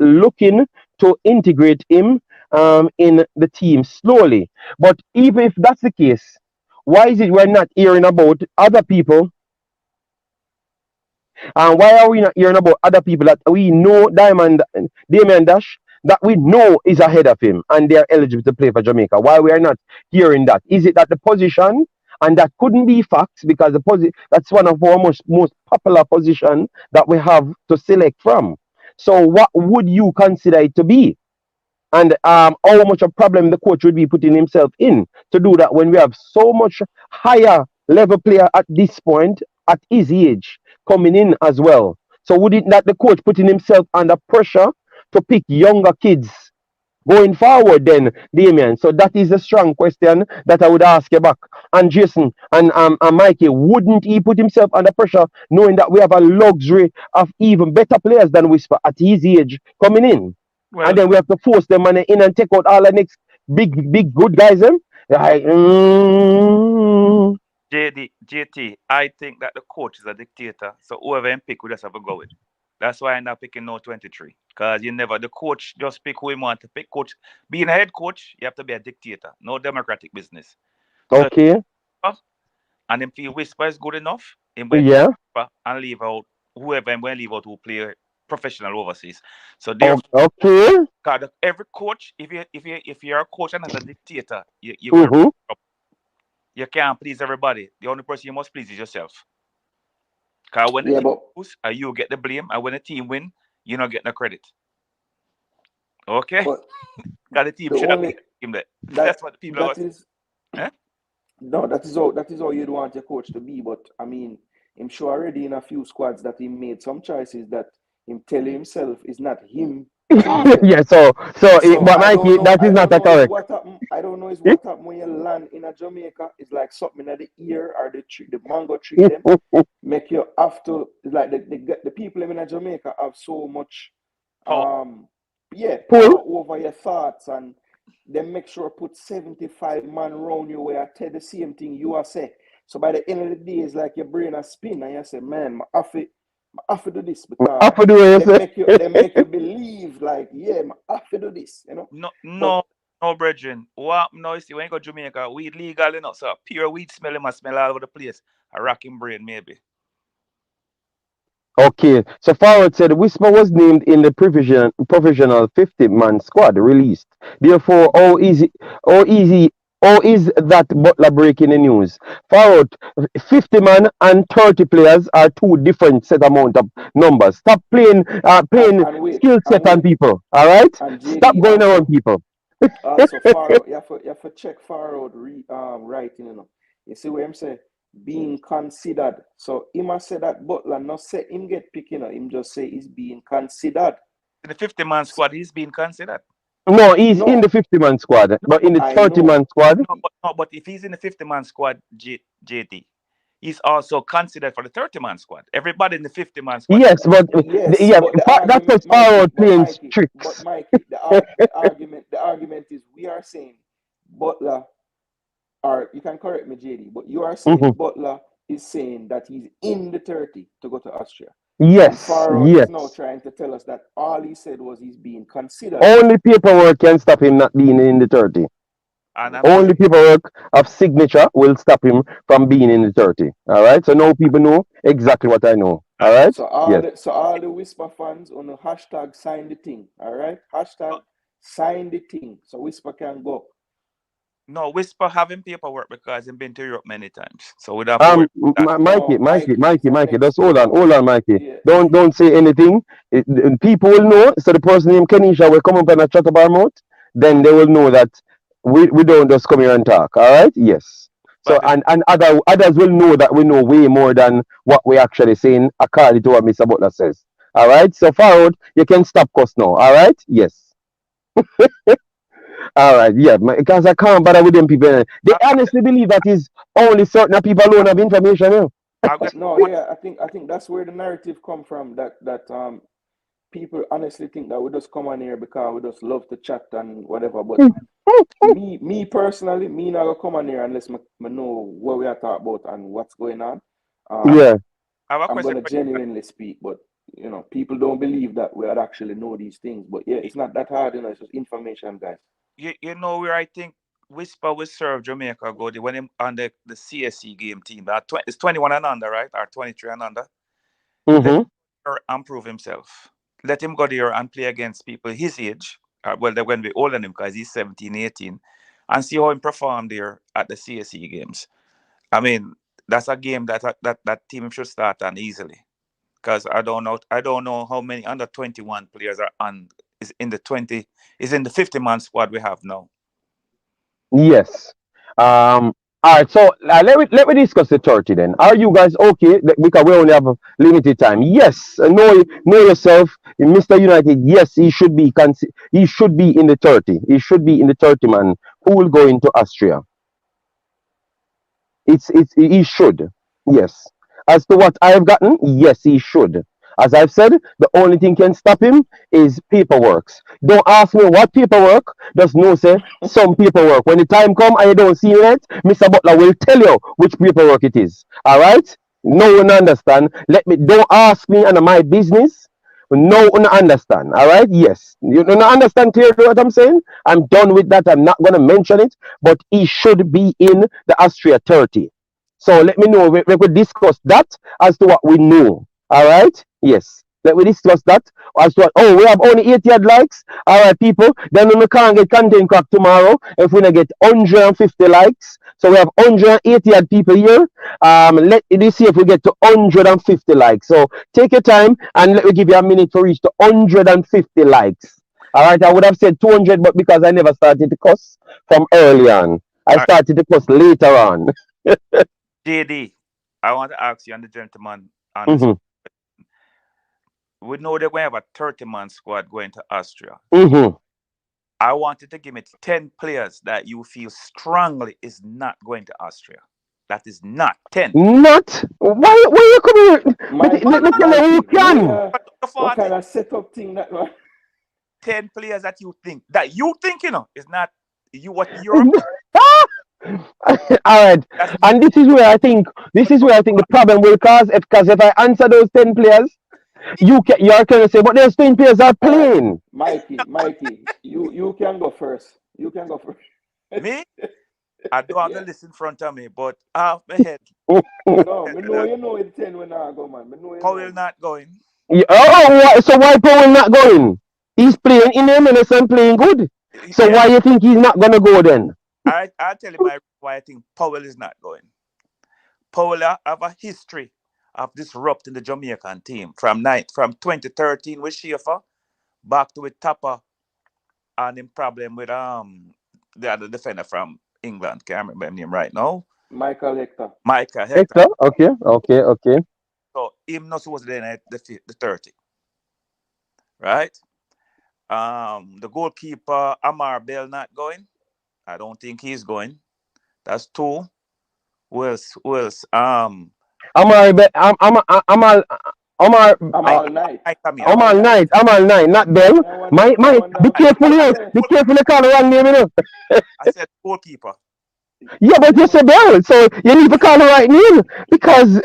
looking to integrate him in the team slowly. But even if that's the case, why is it we're not hearing about other people? And why are we not hearing about other people that we know Damien Dash that we know is ahead of him and they are eligible to play for Jamaica? Why we are not hearing that? Is it that the position and that couldn't be facts because that's one of our most popular position that we have to select from. So what would you consider it to be? And how much a problem the coach would be putting himself in to do that when we have so much higher level player at this point at his age coming in as well. So would it not the coach putting himself under pressure to pick younger kids going forward then, Damien? So that is a strong question that I would ask you back. And Jason and Mikey, wouldn't he put himself under pressure knowing that we have a luxury of even better players than Whisper at his age coming in? Well, And then we have to force them money in and take out all the next big good guys them. Like, JT, I think that the coach is a dictator, so whoever him pick, we just have to go with. That's why I'm not picking no 23. Because the coach just pick who he want to pick. Coach, being a head coach, you have to be a dictator. No democratic business. So, okay, and if he Whisper is good enough, him going yeah, and leave out whoever I'm going to leave out who play professional overseas. So okay, God, every coach, if you're a coach and not a dictator, you mm-hmm. you can't please everybody. The only person you must please is yourself. Because when the Yeah, team but lose, you get the blame, and when the team win, you don't get no credit. Okay? but Because the team the should have only been there. that That's what the people are that saying. is Eh? no, that is all you'd want your coach to be. But I mean, I'm sure already in a few squads that he made some choices that him telling himself is not him Yeah, So but I don't Mikey, know. that I is not don't a know is correct. what happen. I don't know is what happen when you land in a Jamaica. It's like something at the ear or the mango tree them make you have to like the people in a Jamaica have so much Power. Pull. power over your thoughts, and they make sure put 75 man round you where I tell the same thing you are say. So by the end of the day, it's like your brain a spin and you say, man, I have to do this because After the way you say. they make you believe like, yeah, I have to do this. No, But no, no, brethren. What no, you see, when you go to Jamaica, weed legal, you know, so pure weed smell, it must smell all over the place. A rocking brain, maybe. Okay, so Forward said Whisper was named in the professional 50-man squad released. Therefore, how is that Butler breaking the news? Forward, 50 man and 30 players are two different set amount of numbers. Stop playing and wait, skill and set on wait, people. All right, and stop JD going around people. also far out. You have to check far out writing. You see what I'm saying? Being considered. So him a say that Butler not say him get picking up. Him just say he's being considered. In the 50-man squad, he's being considered. No, he's in the No, 50-man squad, No, but in the I know. 30-man squad, but if he's in the 50-man squad, JT, he's also considered for the 30-man squad. Everybody in the 50-man squad is yes, but Yes, yeah, but the that's argument, what Forward playing But tricks. Mikey, the argument is we are saying Butler, or you can correct me, JD, but you are saying Mhm. Butler is saying that he's in the 30 to go to Austria. And Yes, Faro is now yes. trying to tell us that all he said was he's being considered. Only paperwork can stop him not being in the 30. and I'm Only saying Okay. paperwork of signature will stop him from being in the 30. All right. So now people know exactly what I know. All and right. Yes. So all the Whisper fans on the hashtag sign the thing. All right? Hashtag sign the thing. So Whisper can go. no Whisper having paperwork because he's been to Europe many times. So we don't have to worry about that. No, Mikey is the Mikey. Just next player. hold on, Mikey. Yeah. Don't say anything. People will know. So the person named Kenisha will come up and chat about our mouth. Then they will know that we don't just come here and talk. All right. Yes. So Babylon. and others will know that we know way more than what we actually saying according to what Mr. Butler says. All right. So forward, you can stop us now. All right. Yes. All right. Yeah. Because I can't bother with them people. They I've got honestly believe that is only certain people alone have information. You know? I've got No, one. yeah, I think that's where the narrative come from. That people honestly think that we just come on here because we just love to chat and whatever. But me personally, me not gonna come on here unless me know what we are talking about and what's going on. I've, Um, Yeah. I've a I'm question gonna for you. genuinely speak, but people don't believe that we actually know these things. But yeah, it's not that hard, it's just information, guys. You know where I think Whisper will serve Jamaica go when him on the CSC game team. It's 21 and under, right? Or 23 and under. Let him Mm-hmm. go there and prove himself. Let him go there and play against people his age. Well, they're going to be older than him because he's 17, 18, and see how he perform there at the CSC games. I mean, that's a game that team should start on easily. Because I don't know how many under 21 players are on is in the 20 is in the 50-man squad we have now. Yes. All right. So let me discuss the 30 then. Are you guys okay? Because we only have a limited time. Yes. Know yourself, Mr. United. Yes, he should be in the 30. He should be in the 30 man who will go into Austria. He should. Yes. As to what I have gotten, yes, he should. As I've said, the only thing can stop him is paperwork. Don't ask me what paperwork. Just know say some paperwork. When the time come and you don't see it, Mr. Butler will tell you which paperwork it is. All right? No one understand. Don't ask me and my business. No one understand. All right? Yes. You don't understand clearly what I'm saying? I'm done with that. I'm not gonna mention it, but he should be in the Austria 30. So let me know. We could discuss that as to what we know. All right? Yes. Let me discuss that as to what. Oh, we have only 80 likes. All right, people. Then we can't get content crack tomorrow if we don't get 150 likes. So we have 180 people here. Let's see if we get to 150 likes. So take your time and let me give you a minute to reach to 150 likes. All right, I would have said 200, but because I never started to cuss from early on, I All right, started to cuss later on. JD, I want to ask you and the gentleman on this. Mhm. we know they're going to have a 30-man squad going to Austria. Mm-hmm. I wanted to give me 10 players that you feel strongly is not going to Austria. That is not 10. Not? Why you coming? Mikey, Let me know who can. what kind of setup thing that one? 10 players that you think, you know, is not you what you're. All right. And this is where I think the problem will cause it, because if I answer those 10 players, you're gonna say, but those 10 players are playing. Mikey, you can go first. You can go first. Me? I don't have the list in front of me, but off my head. No, you know it's 10 when I go, man. Powell not going. Yeah, so why Powell not going? He's playing in MLS and playing good. So why you think he's not gonna go then? I'll tell you why I think Powell is not going. Powell have a history of disrupting the Jamaican team from 2013 with Schaefer back to with Tapper and him problem with the other defender from England. Can't remember his name right now. Michael Hector. Okay. So him not supposed to be at the 30. Right? The goalkeeper Amar Bell not going. I don't think he's going. That's 2. Who else? Amar Knight, not Bell. Be careful here. Be careful to call the wrong name, you know. I said goalkeeper. Yeah, but you said Bell, so you need to call the right name, because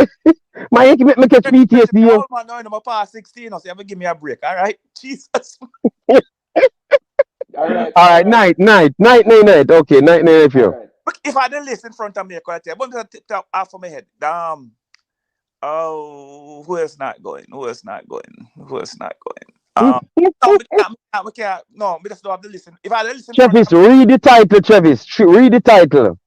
my me catch PTSD. Oh man, no, I'm past 16, so you have to give me a break, all right? Jesus. All right, night. Okay, night if you. Right. If I had a list in front of me, I could tell. But I'm tip off of my head. Who else not going? No, we just don't have the list. If I had a list, Chevis, read the title, Chevis. Read the title.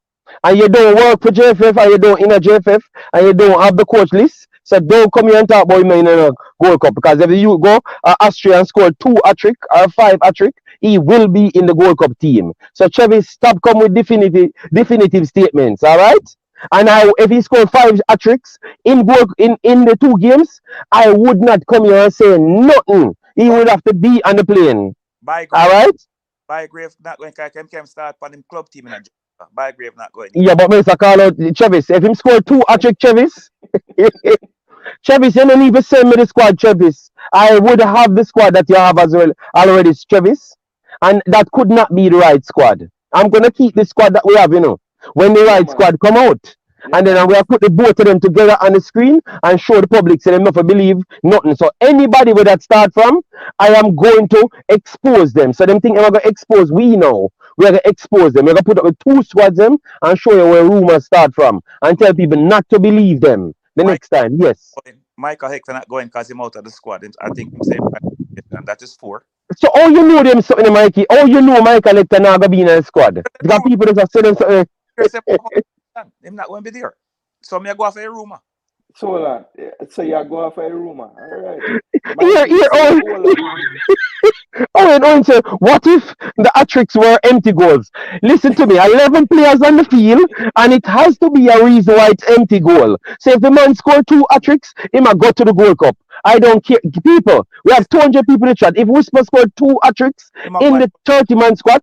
And you don't work for JFF, and you don't in a JFF, and you don't have the coach list. So don't come here and talk about him in a Gold Cup, because if you go Austria and score 2 hat-trick or 5 hat-trick, he will be in the Gold Cup team. So Chevis, stop come with definitive statements, all right? And if he scored 5 hat-tricks in the 2 games, I would not come here and say nothing. He would have to be on the plane. All right? Bygrave not going to start on him club team in a Bygrave not going. Yeah, but Mr. Carlo Chevis, if him score 2 hat-trick, Chevis, Chevis, you don't even send me the squad, Chevis. I would have the squad that you have as well already, Chevis. And that could not be the right squad. I'm going to keep the squad that we have, you know, when the right squad come out. And then I'm going to put the both of them together on the screen and show the public so they never believe nothing. So anybody where that start from, I am going to expose them. So them think I'm going to expose we know. We're going to expose them. We're going to put up with 2 squads them and show you where rumors start from and tell people not to believe them next time. Yes. Michael Hector not going because he's out of the squad. I think I'm saying, and that is 4. So how you know them something, Mikey? How you know Michael Hector not going to be in the squad? Because people just say them something. I'm not going to be there. So me go off a rumor. So you go off a rumor. All right. So what if the hat-tricks were empty goals? Listen to me, 11 players on the field, and it has to be a reason why it's empty goal. So if the man scored 2 hat-tricks, he might go to the Gold Cup. I don't care. People, we have 200 people in the chat. If Whisper scored 2 hat-tricks in the 30-man squad,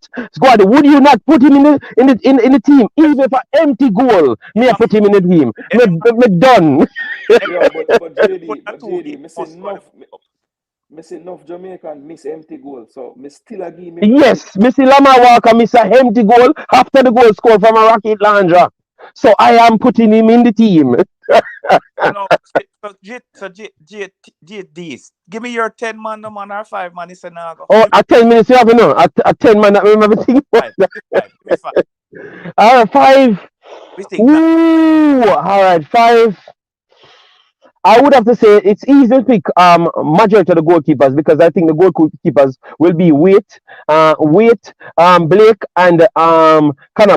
would you not put him in the team? Even if an empty goal, me I put him in the team. Me done. Yeah, but JD, miss enough Jamaican miss empty goal. So miss still a give me. Yes, Missy Lama Walker miss a empty goal after the goal scored from a rocket launcher. So I am putting him in the team. Give me your 10 man, no man, or 5 man. It's an Oh, at 10 minutes you have to know. At 10 man, I remember everything. 5. Ooh, all right, 5. I would have to say it's easy to pick majority of the goalkeepers, because I think the goalkeepers will be Blake and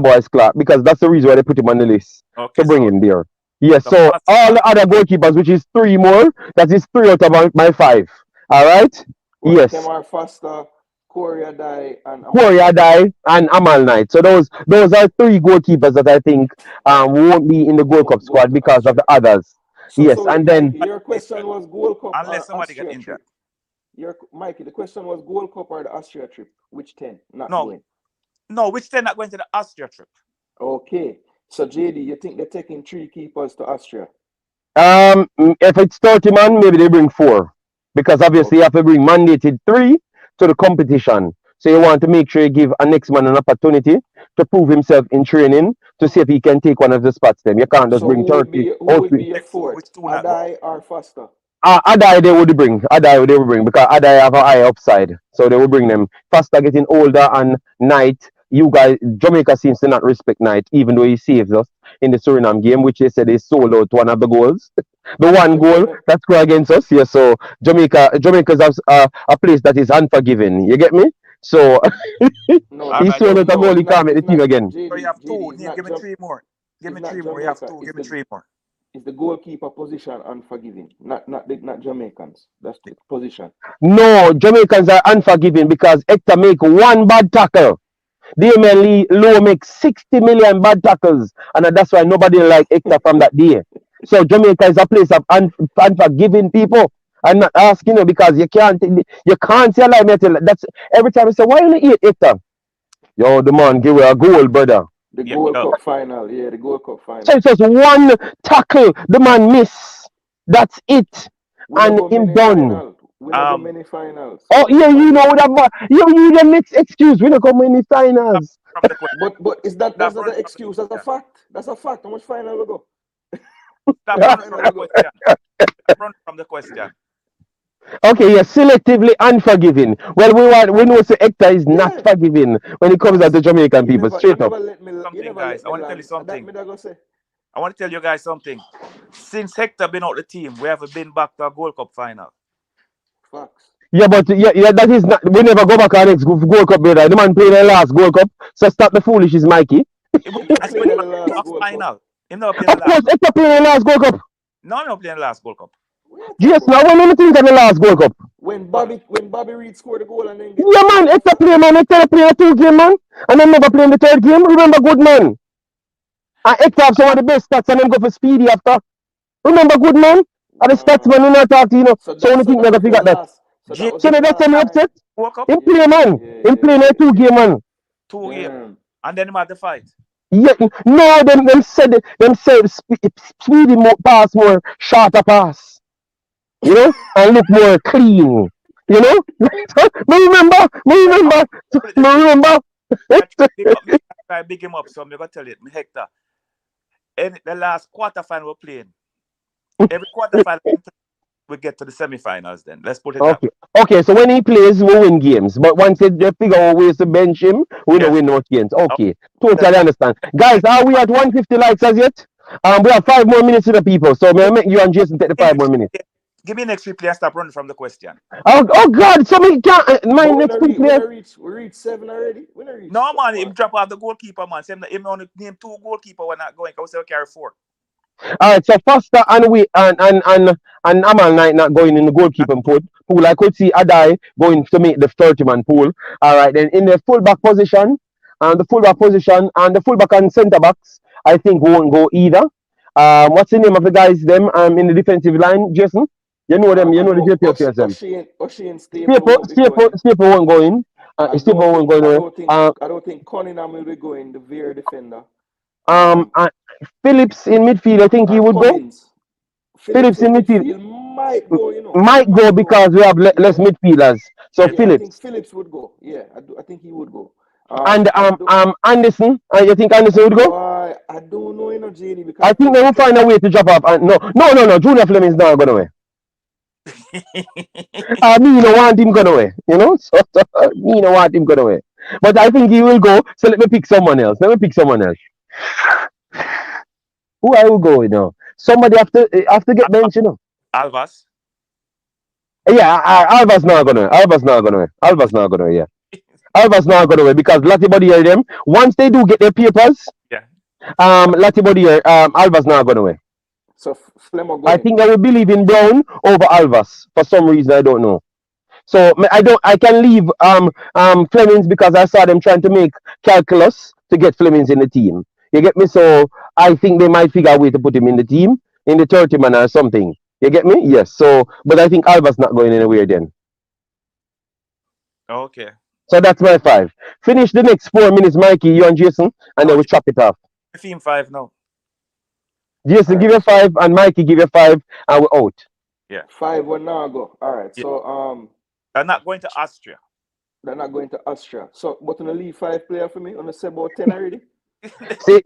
Boys Clark, because that's the reason why they put him on the list to bring him there. Yes, so all the other goalkeepers, which is 3 more, that is 3 out of my 5. All right? Yes. Foster, Korea Dai and Amal Knight. So those are 3 goalkeepers that I think won't be in the Gold Cup squad because of the others. And then your question was Gold Cup. Unless somebody get injured. Mikey, the question was Gold Cup or the Austria trip? Which 10 not No, going? no, which 10 not going to the Austria trip? Okay. So JD, you think they're taking 3 keepers to Austria? If it's 30 man, maybe they bring 4. Because obviously you have to bring mandated 3 to the competition. So you want to make sure you give a next man an opportunity to prove himself in training to see if he can take one of the spots. Them you can't just So bring 30 who or would 3. be your Next 4, fourth? which 2 not going? Adai or Foster? Adai they would bring. Adai they would bring because Adai have a high upside. So they will bring them. Faster getting older and Knight. You guys, Jamaica seems to not respect Knight, even though he saves us in the Suriname game, which they said they sold out one of the goals. The one goal that scored against us. Yeah, so Jamaica's a place that is unforgiving. You get me? So No, All he right, sold out a no, goal, it's he can't not. make the It's team not again. so you JD. have 2. JD. It's Need not give me 3 more. Give It's me not 3 more. You have Jamaica. 2. Give me 3 more. It's the goalkeeper position unforgiving. Not Jamaicans. That's the position. No, Jamaicans are unforgiving because Hector make one bad tackle. Damien Lowe makes 60 million bad tackles, and that's why nobody like Hector from that day. So Jamaica is a place of unforgiving people. I'm not asking you because you can't say a lie. Me tell you, that's every time I say why you not eat Hector. Yo, the man give you a goal, brother. The Yeah, Gold yeah. Cup final. Yeah, the Gold Cup So final. it's just one tackle the man miss. That's it, We not and go him many done. final. We not go many finals. So Oh what's the yeah, you point know of it? that. You the next excuse. We don't come in the Stop finals. from the question. But is that's Stop not running an from the excuse. That's a question. fact. That's a fact. How much final we go? How Stop much running from final the we go? question. Stop running from the question. Okay, you're selectively unforgiving. Well, we know so Hector is not Yeah. forgiving when it comes out Fox. to Jamaican You people. never. You Straight up. never let me. You Something, never guys. let I me want to tell you land. That something. me that go say. I want to tell you guys something. Since Hector been out the team, we haven't been back to a Gold Cup final. Facts. Yeah, but yeah, that is not. We never go back our next Gold Cup brother. The man played the last Gold Cup, so stop the foolishness, Mikey. Him not That's playing when in he the last a Gold Cup. final. Him never playing the Of last. course, Hector played the last Gold Cup. No, I'm not playing the last Gold Cup. What you talking Yes, about? now when you think of the last Gold Cup. When Brother. Bobby Reed scored the goal and then get Yeah, man, injured Hector after. play, man. Hector play a 2 game, man, and then never play in the 3rd game. Remember, good man. And Hector have some of the best stats, and then go for speedy after. Remember, good man. And the stats man, you not talk to So So that only so think that never was the figure that. last. So that J- was So the that's last me time. upset. Gold Cup, Him Yeah, play, man. Him play in a 2 game, man. 2 games. Damn. And then him had the fight. Yeah, no, them said Speedy more pass more shorter pass, and look more clean, you know. me remember, me Well, remember, put it me this way. remember. I big him up, so I'm going to tell you, Hector. In the last quarterfinal we're playing, every quarterfinal we get to the semi-finals then. Let's put it that way. Okay. So when he plays, we win games. But once they figure out ways to bench him, we don't Yes. win those games. Okay. Okay, totally understand. Guys, are we at 150 likes as yet? We have 5 more minutes to the people. So may I make you and Jason take the 5 more minutes? Give me next replay and stop running from the question. Oh God, so me can't. My But next we player. not reach 7 already. We not reach. No, man, him drop off the goalkeeper, man. Say him only name 2 goalkeeper when not going. I say we carry 4. All right, so Foster and we and Amal Knight not going in the goalkeeping pool. I could see Adai going to make the 30-man pool. All right, then in the fullback position, and the fullback and centre backs, I think won't go either. What's the name of the guys them in the defensive line, Jason? You know them. You I know the know JPFs them. O'Shane Staple won't be going. Staple won't go in. Staple won't go in. I don't think Cunningham will be going, the VAR defender. Phillips in midfield, I think he would Cummins. go. Phillips in midfield might go, might go because we have less midfielders. So Yeah, I think Phillips Phillips would go. Yeah, I think he would go. and Anderson. You think Anderson would go? I don't know, JD, because I think they will find a way to drop off. No. Junior Fleming's not going away. Me no want him going away. So me no want him going away. But I think he will go. So let me pick someone else. Who I will go with now? Somebody have to get benched, Alvas. Yeah, Alva's not gonna. Yeah. Alva's not gonna win because Latibody hear them. Once they do get their papers, Yeah. Latibody here, Alva's not gonna win. So Flemo I think I will believe in Brown over Alvas for some reason I don't know. So I can leave Flemings because I saw them trying to make calculus to get Flemings in the team. You get me? So I think they might figure a way to put him in the team in the 30-man or something. You get me? Yes. So but I think Alva's not going anywhere then. Okay. So that's my 5. Finish the next 4 minutes, Mikey, you and Jason, and then No, we chop it off. Team 5 now. Jason, give you Alright, 5, and Mikey, give you 5, and we're out. Yeah. 5 will now go. Alright, Yeah. so I'm not going to Austria. they're not going to Austria. So but on the leave 5 player for me, on the say about 10 already. See,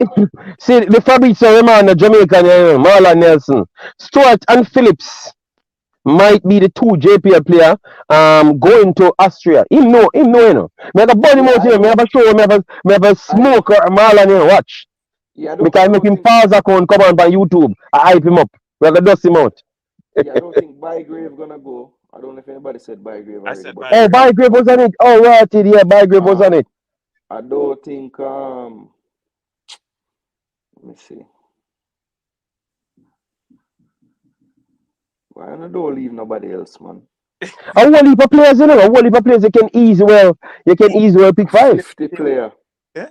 see the Fabrizio Romano, Jamaican, Marlon Nelson, Stuart and Phillips might be the 2 JPL player going to Austria. Him know, you know. Me have a bunny Yeah, mouth I here, me know. have a show, me have a smoke Marlon here, watch. Yeah, I Me don't can make him think pause account, come on by YouTube, I hype him up. We have to dust him out. yeah, I don't think Bygrave gonna go. I don't know if anybody said Bygrave I already, said but Oh, Bygrave. Bygrave was on it. Oh, right, yeah, Bygrave was on it. I don't think let me see. Why I don't leave nobody else, man. A whole heap of players, you know, a whole heap of players you can easily pick 5. 50 player. Yeah.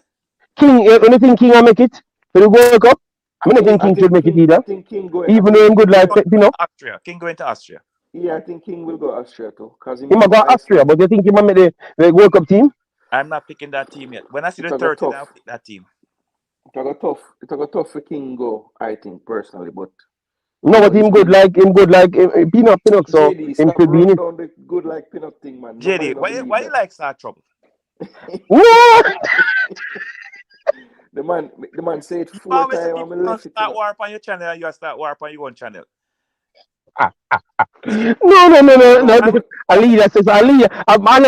King, you think King will make it for the World Cup? I don't think King should make it either. I think King going. Even though him good like, you know. Austria. King going to Austria. Yeah, I think King will go Austria too, cause He might go Austria, but you think he might make the World Cup team? I'm not picking that team yet. When I see the It's 30, tough. I'll pick that team. It got tough for King go. I think personally, but No, but him good like Pinnock, so JD, him stop could be in running it. down the good like Pinnock thing, man. JD, Nobody why you like Star Trouble? What? the man said You 4 always say times people and I don't left it. start war on your channel and you start war on your own channel. No. A leader says a leader. I'm a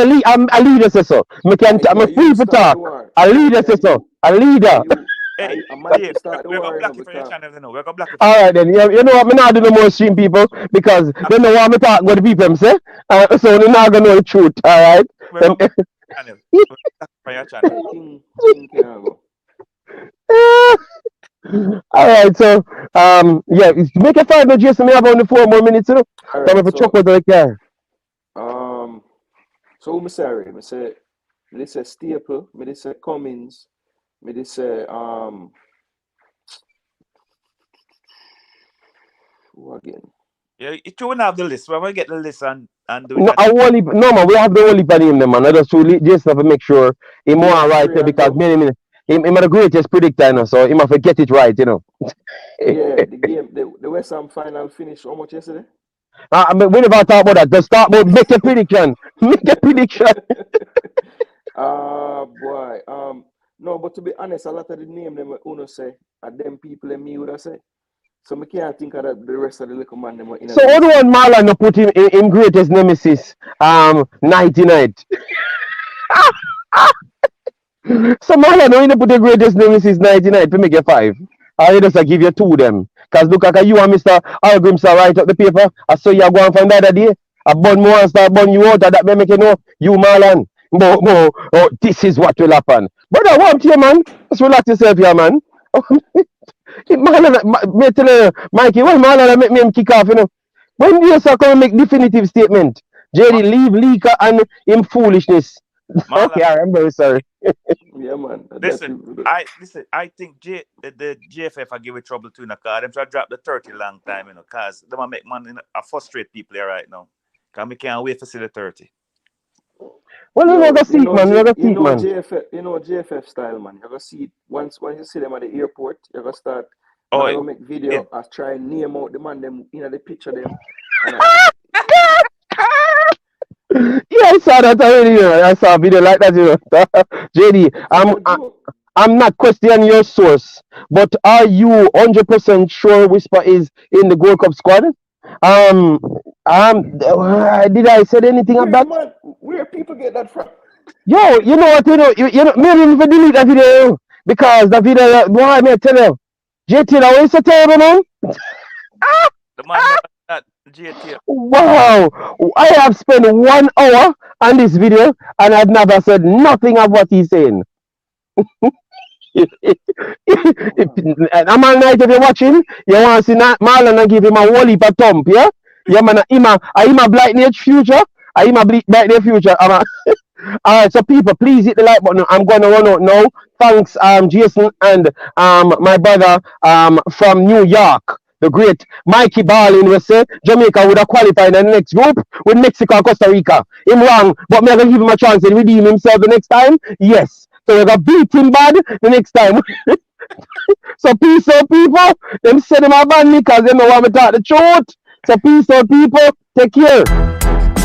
leader says so. I'm a free for talk. A leader says so. A leader. Hey, I might Dave, start the we're war, going to block you from your because channel, you know. We're going to block you. All right then. You know what? Me not do no more stream people because they know what me talk with the people them say. So they not gonna know the truth. All right. We're going to block you from your channel. King can go. All right. So yeah, make a 5 minutes. Jason, me have only 4 more minutes. You know. All Come right, for chuck with the car. so me sorry, me say Staple, me say Cummins, me say who again? Yeah, you won't have the list. We're going to get the list and do it. No, man, we have the only name them, man. I just really just have to make sure him more right there because him are the greatest predictor, you know, so him have to get it right, you know. Yeah, the game, the West Ham final finished how much yesterday? I mean, we never talk about that. Just talk about make a prediction. Make a prediction. Boy. No, but to be honest, a lot of the name them Uno say are them people and me would have say. So I can't think of the rest of the little man them. So what do one Marlon no put him greatest nemesis 99? So Marlon no put the greatest nemesis 99 to make you 5. Or you just give you 2 them. Cause look like you and Mr. Hallgrímsson write up the paper. I saw you go and find the other day. A bun more and start bun you out that may make you know you Marlon. Oh, this is what will happen. Brother, what here, man? Just relax yourself here, man. Marlon, me tell you, Mikey, when Marlon make me kick off, you know. When you come and make definitive statement, JD leave Leaker and him foolishness. Okay, I'm very sorry. Yeah, man. Listen, I think the GFF are giving trouble to in the car. Them try to drop the 30 long time, you know, cause they want make man frustrate people here right now. Cause we can't wait to see the 30. Well, you never see it, man. You never see it, man. GFF style, man. You gotta see it once you see them at the airport. You gotta start. You make video as try and name out the man them in the picture them. Yeah, I saw that already. You know. I saw a video like that. You know. JD, I'm not questioning your source, but are you 100% sure Whisper is in the Gold Cup squad? Did I say anything about that? Where people get that from? Yo, you know what? You know, maybe if I delete that video because the video, why may I tell you, JT, that was so terrible, man. The man that JT. Wow, I have spent 1 hour on this video and I've never said nothing of what he's saying. I'm all night if you're watching, you want to see Marlon and give him a whole heap of thump, yeah? Yeah, man, I'm a blight near future. I'm a blight near future. Alright, so people, please hit the like button. I'm going to run out now. Thanks, Jason and my brother from New York. the great Mikey Ballin will say Jamaica would have qualified in the next group with Mexico and Costa Rica. Him wrong, but me gonna give him a chance to redeem himself the next time. Yes. So we're gonna beat him bad the next time. So peace out, people. Them say them a ban me because they know want me talk the truth. So peace out, people. Take care.